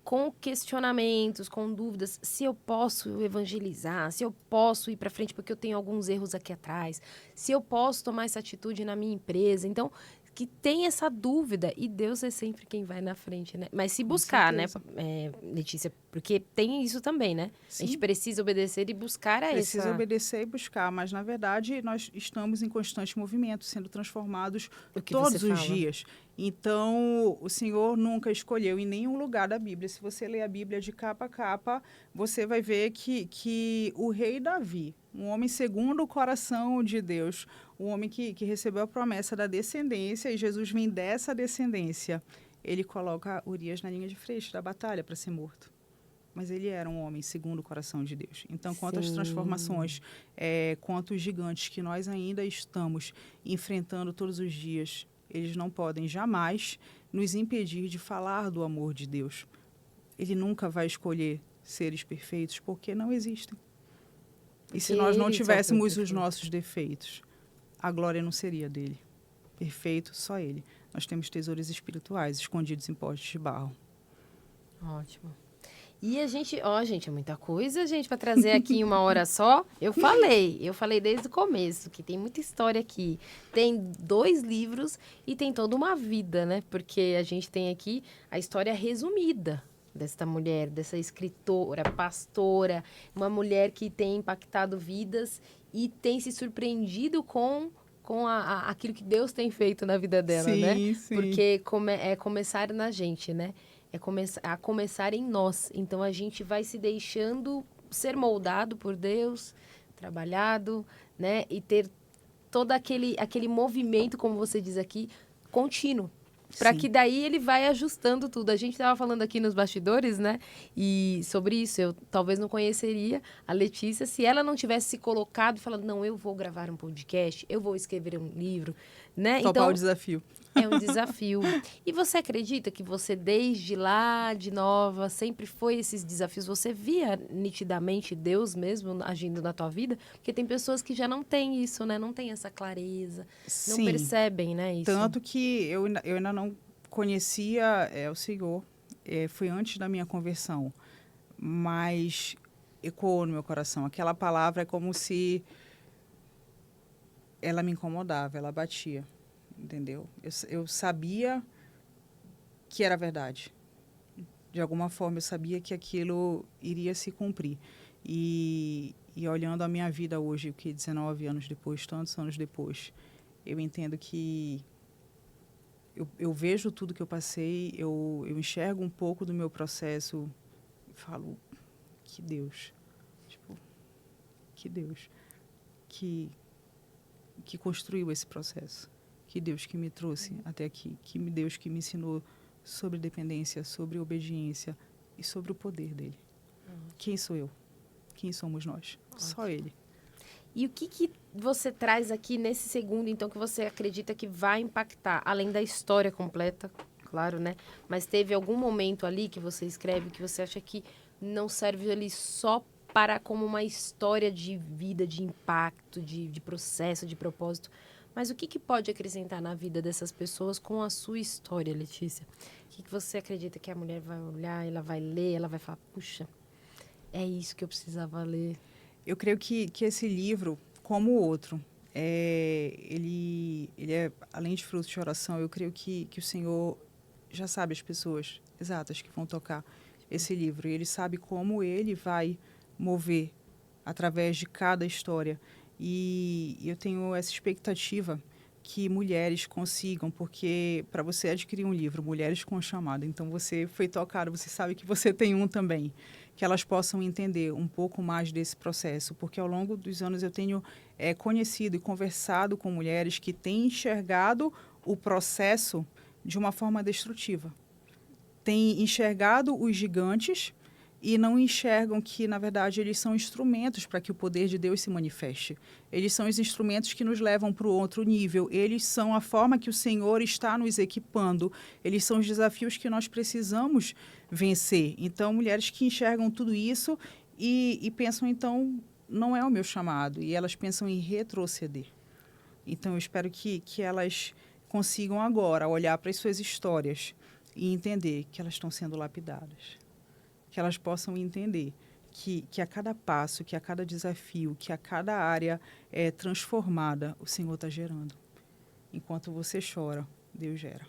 com questionamentos, com dúvidas, se eu posso evangelizar, se eu posso ir para frente porque eu tenho alguns erros aqui atrás, se eu posso tomar essa atitude na minha empresa. Então, que tem essa dúvida, e Deus é sempre quem vai na frente, né? Mas se buscar, né, Letícia? Porque tem isso também, né? Sim. A gente precisa obedecer e buscar Precisa obedecer e buscar, mas, na verdade, nós estamos em constante movimento, sendo transformados todos os dias. Então, o Senhor nunca escolheu em nenhum lugar da Bíblia. Se você ler a Bíblia de capa a capa, você vai ver que o rei Davi, um homem segundo o coração de Deus, um homem que recebeu a promessa da descendência, e Jesus vem dessa descendência. Ele coloca Urias na linha de frente da batalha para ser morto. Mas ele era um homem segundo o coração de Deus. Então, quantas transformações, quantos gigantes que nós ainda estamos enfrentando todos os dias, eles não podem jamais nos impedir de falar do amor de Deus. Ele nunca vai escolher seres perfeitos, porque não existem. E se nós não tivéssemos os nossos defeitos, a glória não seria dele. Perfeito, só ele. Nós temos tesouros espirituais escondidos em potes de barro. Ótimo. E a gente, gente, é muita coisa, gente, para trazer aqui em uma hora só. Eu falei desde o começo que tem muita história aqui. Tem 2 livros e tem toda uma vida, né? Porque a gente tem aqui a história resumida desta mulher, dessa escritora, pastora, uma mulher que tem impactado vidas e tem se surpreendido com aquilo que Deus tem feito na vida dela, né? Sim. Porque é começar na gente, né? É começar em nós. Então, a gente vai se deixando ser moldado por Deus, trabalhado, né? E ter todo aquele movimento, como você diz aqui, contínuo. Para que daí ele vai ajustando tudo. A gente estava falando aqui nos bastidores, né? E sobre isso, eu talvez não conheceria a Letícia se ela não tivesse se colocado e falado, não, eu vou gravar um podcast, eu vou escrever um livro, né? Topar Então, o desafio. é um desafio. E você acredita que você, desde lá de nova, sempre foi esses desafios? Você via nitidamente Deus mesmo agindo na tua vida? Porque tem pessoas que já não têm isso, né? Não têm essa clareza, não Sim, percebem, né, isso. tanto que eu ainda não conhecia o Senhor, foi antes da minha conversão, mas ecoou no meu coração. Aquela palavra é como se ela me incomodava, ela batia, entendeu? Eu sabia que era verdade. De alguma forma, eu sabia que aquilo iria se cumprir. E olhando a minha vida hoje, o que 19 anos depois, tantos anos depois, eu entendo que eu vejo tudo que eu passei, eu enxergo um pouco do meu processo e falo, que Deus, tipo, que Deus que construiu esse processo, que Deus que me trouxe até aqui, Deus que me ensinou sobre dependência, sobre obediência e sobre o poder dele. Quem sou eu? Quem somos nós? Só ele. E o que você traz aqui nesse segundo, então, que você acredita que vai impactar, além da história completa, claro, né? Mas teve algum momento ali que você escreve que você acha que não serve ali só para como uma história de vida, de impacto, de processo, de propósito, mas o que pode acrescentar na vida dessas pessoas com a sua história, Letícia? O que você acredita que a mulher vai olhar, ela vai ler, ela vai falar, puxa, é isso que eu precisava ler? Eu creio que esse livro, como o outro, ele é, além de fruto de oração, eu creio que o Senhor já sabe as pessoas exatas que vão tocar esse livro. E ele sabe como ele vai mover através de cada história. E eu tenho essa expectativa que mulheres consigam, porque para você adquirir um livro, Mulheres com Chamado, então você foi tocado, você sabe que você tem um também, que elas possam entender um pouco mais desse processo, porque ao longo dos anos eu tenho conhecido e conversado com mulheres que têm enxergado o processo de uma forma destrutiva. Têm enxergado os gigantes e não enxergam que, na verdade, eles são instrumentos para que o poder de Deus se manifeste. Eles são os instrumentos que nos levam para o outro nível. Eles são a forma que o Senhor está nos equipando. Eles são os desafios que nós precisamos vencer. Então, mulheres que enxergam tudo isso e pensam, então, não é o meu chamado. E elas pensam em retroceder. Então, eu espero que elas consigam agora olhar para as suas histórias e entender que elas estão sendo lapidadas. Que elas possam entender que a cada passo, que a cada desafio, que a cada área transformada, o Senhor está gerando. Enquanto você chora, Deus gera.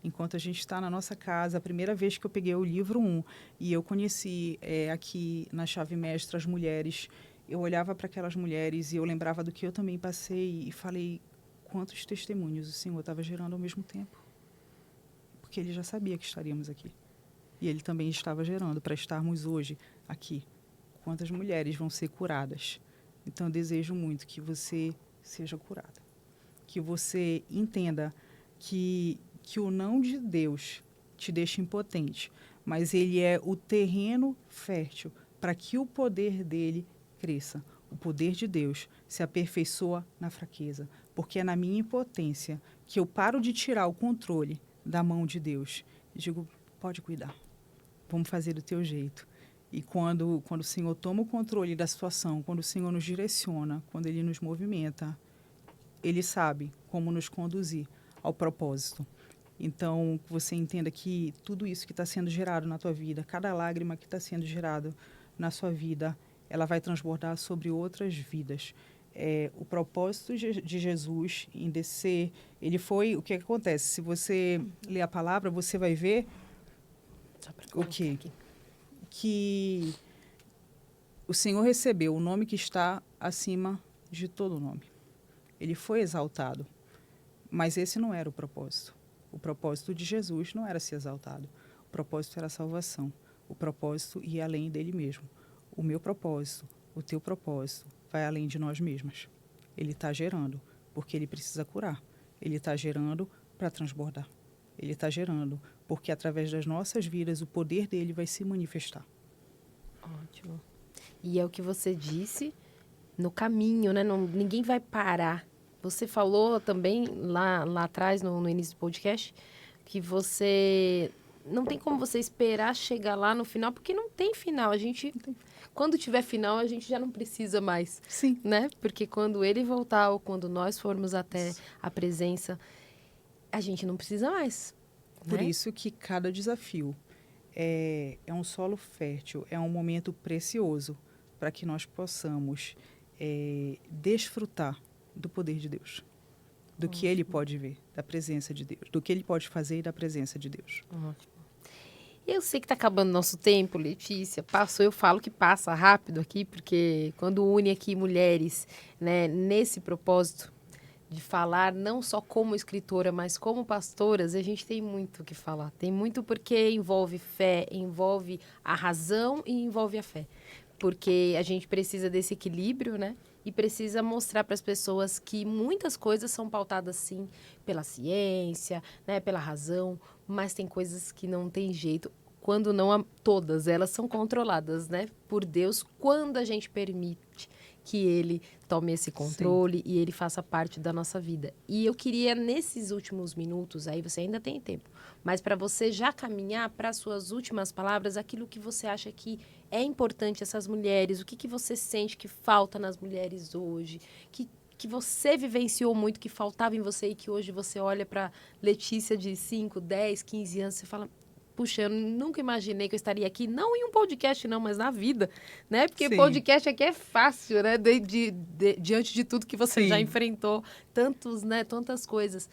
Enquanto a gente está na nossa casa, a primeira vez que eu peguei o livro 1 e eu conheci aqui na Chave Mestra as mulheres, eu olhava para aquelas mulheres e eu lembrava do que eu também passei e falei quantos testemunhos o Senhor estava gerando ao mesmo tempo. Porque Ele já sabia que estaríamos aqui. E Ele também estava gerando para estarmos hoje aqui. Quantas mulheres vão ser curadas? Então, eu desejo muito que você seja curada. Que você entenda que o não de Deus te deixa impotente, mas Ele é o terreno fértil para que o poder dEle cresça. O poder de Deus se aperfeiçoa na fraqueza, porque é na minha impotência que eu paro de tirar o controle da mão de Deus e digo, pode cuidar. Vamos fazer do teu jeito. E quando o Senhor toma o controle da situação, quando o Senhor nos direciona, quando Ele nos movimenta, Ele sabe como nos conduzir ao propósito. Então, que você entenda que tudo isso que está sendo gerado na tua vida, cada lágrima que está sendo gerada na sua vida, ela vai transbordar sobre outras vidas. O propósito de Jesus em descer, ele foi... O que acontece? Se você ler a palavra, você vai ver o quê? Que o Senhor recebeu o nome que está acima de todo nome. Ele foi exaltado. Mas esse não era o propósito. O propósito de Jesus não era ser exaltado. O propósito era a salvação. O propósito ia além dele mesmo. o meu propósito, o teu propósito, vai além de nós mesmas. Ele está gerando, porque ele precisa curar. Ele está gerando para transbordar. Ele está gerando, porque através das nossas vidas o poder dele vai se manifestar. Ótimo. E é o que você disse no caminho, né? Não, ninguém vai parar. Você falou também lá atrás, no início do podcast, que você não tem como você esperar chegar lá no final, porque não tem final. A gente, quando tiver final, a gente já não precisa mais, Sim. né? Porque quando ele voltar ou quando nós formos até a presença, a gente não precisa mais. Por né? isso que cada desafio é um solo fértil, é um momento precioso para que nós possamos desfrutar do poder de Deus, do que Ele pode ver, da presença de Deus, do que Ele pode fazer e da presença de Deus. Ótimo. Eu sei que está acabando nosso tempo, Letícia. Passou, eu falo que passa rápido aqui, porque quando une aqui mulheres, né, nesse propósito de falar não só como escritora, mas como pastoras, a gente tem muito o que falar. Tem muito porque envolve fé, envolve a razão e envolve a fé. Porque a gente precisa desse equilíbrio, né? E precisa mostrar para as pessoas que muitas coisas são pautadas, sim, pela ciência, né? Pela razão, mas tem coisas que não tem jeito. Quando não, todas elas são controladas, né? Por Deus, quando a gente permite que Ele tome esse controle, sim, e Ele faça parte da nossa vida. E eu queria, nesses últimos minutos, aí você ainda tem tempo, mas para você já caminhar para as suas últimas palavras, aquilo que você acha que é importante essas mulheres, o que você sente que falta nas mulheres hoje, que você vivenciou muito, que faltava em você e que hoje você olha para Letícia de 5, 10, 15 anos, você fala... Puxa, eu nunca imaginei que eu estaria aqui, não em um podcast, não, mas na vida, né? Porque sim, podcast aqui é fácil, né? Diante de tudo que você sim, já enfrentou, tantas coisas.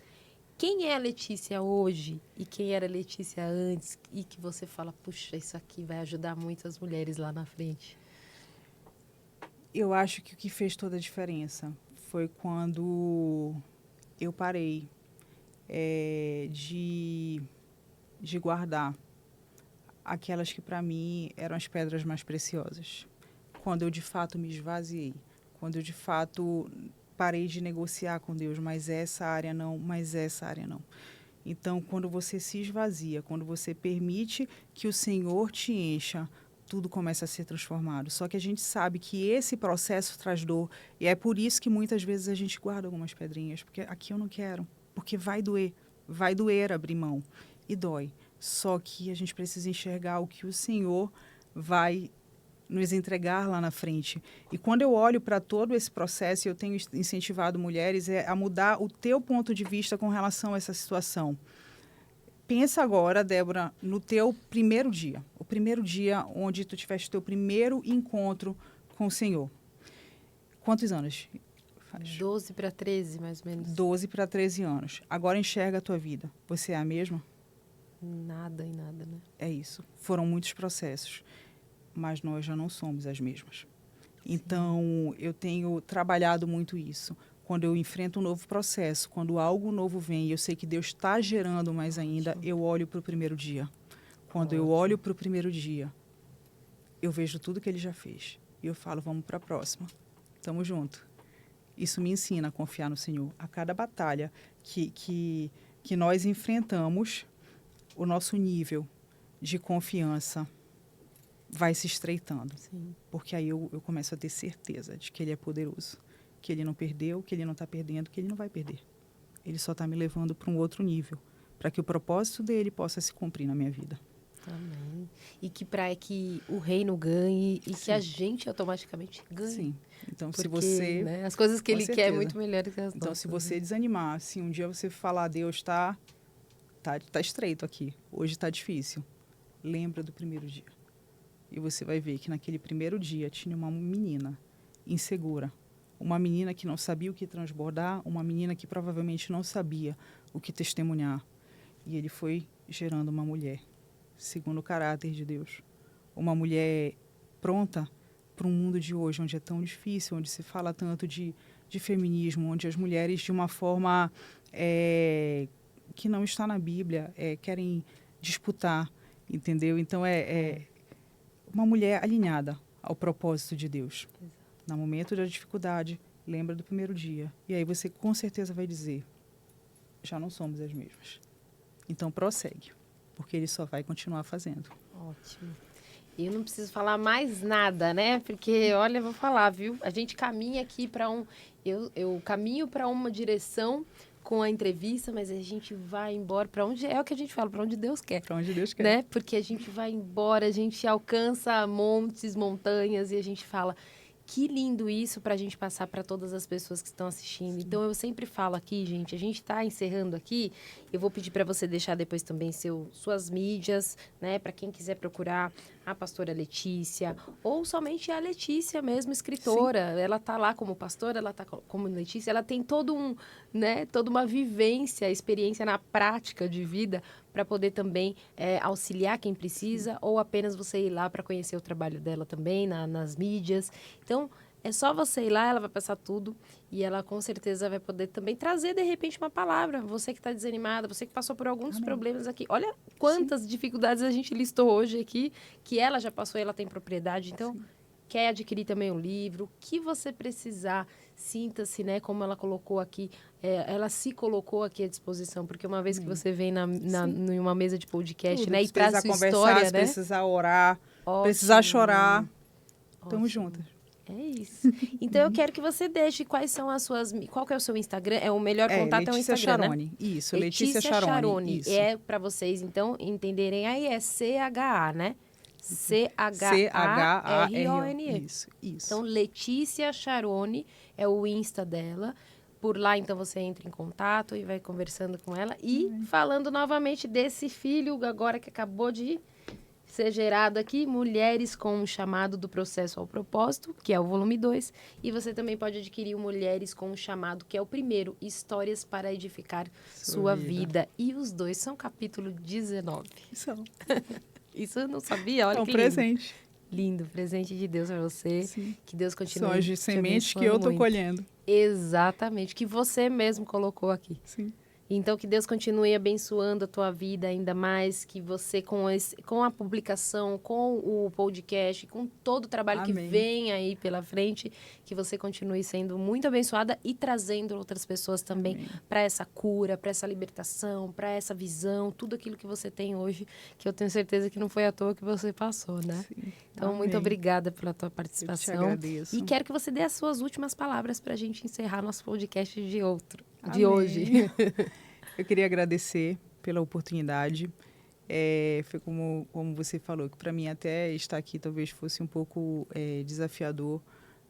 Quem é a Letícia hoje e quem era a Letícia antes e que você fala, puxa, isso aqui vai ajudar muitas mulheres lá na frente? Eu acho que o que fez toda a diferença foi quando eu parei de guardar aquelas que para mim eram as pedras mais preciosas. Quando eu de fato me esvaziei, quando eu de fato parei de negociar com Deus, mas essa área não, mas essa área não. Então, quando você se esvazia, quando você permite que o Senhor te encha, tudo começa a ser transformado. Só que a gente sabe que esse processo traz dor, e é por isso que muitas vezes a gente guarda algumas pedrinhas, porque aqui eu não quero, porque vai doer abrir mão, e dói. Só que a gente precisa enxergar o que o Senhor vai nos entregar lá na frente. E quando eu olho para todo esse processo, eu tenho incentivado mulheres a mudar o teu ponto de vista com relação a essa situação. Pensa agora, Débora, no teu primeiro dia. O primeiro dia onde tu tiveste o teu primeiro encontro com o Senhor. Quantos anos faz? 12 para 13, mais ou menos. 12 para 13 anos. Agora enxerga a tua vida. Você é a mesma? Nada em nada, né? É isso. Foram muitos processos. Mas nós já não somos as mesmas. Então, eu tenho trabalhado muito isso. Quando eu enfrento um novo processo, quando algo novo vem e eu sei que Deus está gerando mais ainda, eu olho para o primeiro dia. Quando eu olho para o primeiro dia, eu vejo tudo que Ele já fez. E eu falo, vamos para a próxima. Tamo junto. Isso me ensina a confiar no Senhor. A cada batalha que nós enfrentamos, o nosso nível de confiança vai se estreitando. Sim. Porque aí eu começo a ter certeza de que Ele é poderoso. Que Ele não perdeu, que Ele não está perdendo, que Ele não vai perder. Ele só está me levando para um outro nível, para que o propósito dEle possa se cumprir na minha vida. Amém. E que para que o reino ganhe e Sim, que a gente automaticamente ganhe. Sim. Então, porque, se você... Né, as coisas que Ele certeza. quer é muito melhor que as então, nossas. se você né? desanimar, se um dia você falar, Deus está estreito aqui, hoje está difícil, lembra do primeiro dia. E você vai ver que naquele primeiro dia tinha uma menina insegura, uma menina que não sabia o que transbordar, uma menina que provavelmente não sabia o que testemunhar. E Ele foi gerando uma mulher, segundo o caráter de Deus. Uma mulher pronta para um mundo de hoje, onde é tão difícil, onde se fala tanto de feminismo, onde as mulheres, de uma forma que não está na Bíblia, querem disputar, entendeu? Então, uma mulher alinhada, ao propósito de Deus. No momento da dificuldade, lembra do primeiro dia. E aí você com certeza vai dizer, já não somos as mesmas. Então prossegue, porque ele só vai continuar fazendo. Ótimo. E eu não preciso falar mais nada, né? Porque, olha, eu vou falar, viu? A gente caminha aqui para eu caminho para uma direção com a entrevista, mas a gente vai embora para onde... É o que a gente fala, para onde Deus quer. Para onde Deus quer. Né? Porque a gente vai embora, a gente alcança montes, montanhas e a gente fala... Que lindo isso para a gente passar para todas as pessoas que estão assistindo. Sim. Então, eu sempre falo aqui, gente, a gente está encerrando aqui. Eu vou pedir para você deixar depois também suas mídias, né? Para quem quiser procurar a pastora Letícia, ou somente a Letícia mesmo, escritora. Sim. Ela está lá como pastora, ela está como Letícia. Ela tem toda uma vivência, experiência na prática de vida para poder também auxiliar quem precisa, ou apenas você ir lá para conhecer o trabalho dela também nas mídias. Então, é só você ir lá, ela vai passar tudo e ela com certeza vai poder também trazer, de repente, uma palavra. Você que está desanimada, você que passou por alguns problemas aqui. Olha quantas dificuldades a gente listou hoje aqui, que ela já passou e ela tem propriedade. Então, quer adquirir também um livro, o que você precisar, sinta-se, né, como ela colocou aqui, ela se colocou aqui à disposição, porque uma vez que você vem numa mesa de podcast, né, e traz sua história, se precisar orar, precisar chorar, estamos juntas. É isso. Então, eu quero que você deixe quais são as suas... Qual que é o seu Instagram? O melhor contato é o Instagram, Charone. Né? Isso, Letícia Charone. Isso. É para vocês, então, entenderem. Aí é CHA, né? CHARONE. Isso. Então, Letícia Charone é o Insta dela. Por lá, então, você entra em contato e vai conversando com ela. E falando novamente desse filho agora que acabou de ser gerado aqui, Mulheres com um Chamado do Processo ao Propósito, que é o volume 2. E você também pode adquirir o Mulheres com um Chamado, que é o primeiro, Histórias para Edificar Sua Vida. E os dois são capítulo 19. São. Isso eu não sabia, olha que presente. Lindo, presente de Deus para você. Sim. Que Deus continue. São as sementes que eu estou colhendo. Exatamente, que você mesmo colocou aqui. Sim. Então, que Deus continue abençoando a tua vida ainda mais, que você, com a publicação, com o podcast, com todo o trabalho que vem aí pela frente, que você continue sendo muito abençoada e trazendo outras pessoas também para essa cura, para essa libertação, para essa visão, tudo aquilo que você tem hoje, que eu tenho certeza que não foi à toa que você passou, né? Sim. Então, muito obrigada pela tua participação. Eu te agradeço. E quero que você dê as suas últimas palavras para a gente encerrar nosso podcast de hoje. Eu queria agradecer pela oportunidade. Foi como você falou, que para mim até estar aqui talvez fosse um pouco desafiador,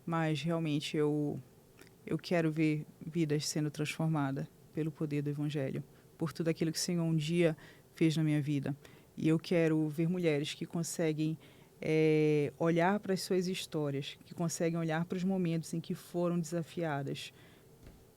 mas realmente eu quero ver vidas sendo transformadas pelo poder do Evangelho, por tudo aquilo que o Senhor um dia fez na minha vida. E eu quero ver mulheres que conseguem olhar para as suas histórias, que conseguem olhar para os momentos em que foram desafiadas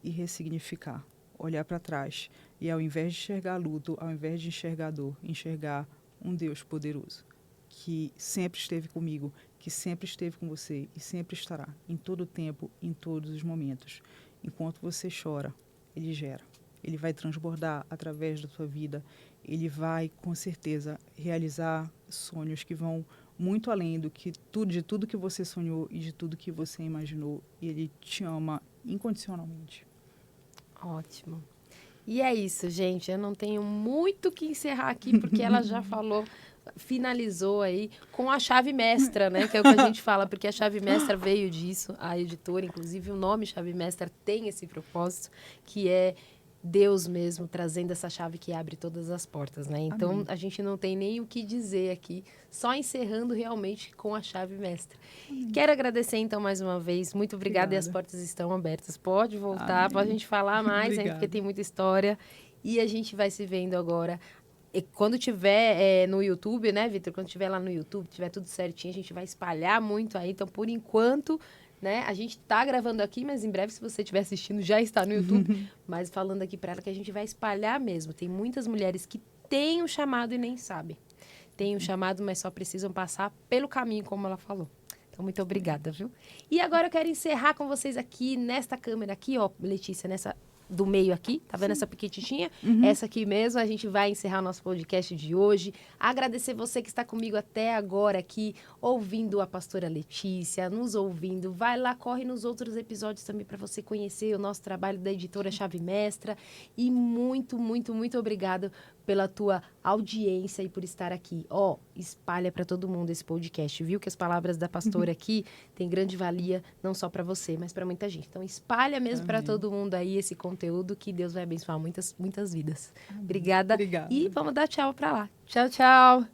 e ressignificar, olhar para trás e, ao invés de enxergar luto, ao invés de enxergar dor, enxergar um Deus poderoso que sempre esteve comigo, que sempre esteve com você e sempre estará em todo o tempo, em todos os momentos. Enquanto você chora, Ele gera. Ele vai transbordar através da sua vida. Ele vai, com certeza, realizar sonhos que vão muito além de tudo que você sonhou e de tudo que você imaginou. E Ele te ama incondicionalmente. Ótimo. E é isso, gente. Eu não tenho muito que encerrar aqui, porque ela já falou, finalizou aí com a chave mestra, né? Que é o que a gente fala, porque a chave mestra veio disso, a editora, inclusive o nome chave mestra tem esse propósito, que é Deus mesmo trazendo essa chave que abre todas as portas, né? Então, Amém. A gente não tem nem o que dizer aqui, só encerrando realmente com a chave mestra. Quero agradecer, então, mais uma vez. Muito obrigada. E as portas estão abertas. Pode voltar, pode a gente falar mais, ainda, porque tem muita história. E a gente vai se vendo agora. E quando tiver no YouTube, né, Vitor? Quando tiver lá no YouTube, tiver tudo certinho, a gente vai espalhar muito aí. Então, por enquanto... Né? A gente está gravando aqui, mas em breve, se você estiver assistindo, já está no YouTube. Mas falando aqui para ela que a gente vai espalhar mesmo. Tem muitas mulheres que têm um chamado e nem sabem. Têm um chamado, mas só precisam passar pelo caminho, como ela falou. Então, muito obrigada, viu? E agora eu quero encerrar com vocês aqui, nesta câmera aqui, ó, Letícia, do meio aqui, tá vendo essa piquititinha? Essa aqui mesmo, a gente vai encerrar nosso podcast de hoje. Agradecer você que está comigo até agora aqui, ouvindo a pastora Letícia, nos ouvindo. Vai lá, corre nos outros episódios também para você conhecer o nosso trabalho da editora Chave Mestra. E muito, muito, muito obrigado pela tua audiência e por estar aqui. Espalha para todo mundo esse podcast, viu? Que as palavras da pastora aqui têm grande valia, não só para você, mas para muita gente. Então, espalha mesmo para todo mundo aí esse conteúdo, que Deus vai abençoar muitas, muitas vidas. Obrigada. Obrigada. E vamos dar tchau para lá. Tchau, tchau.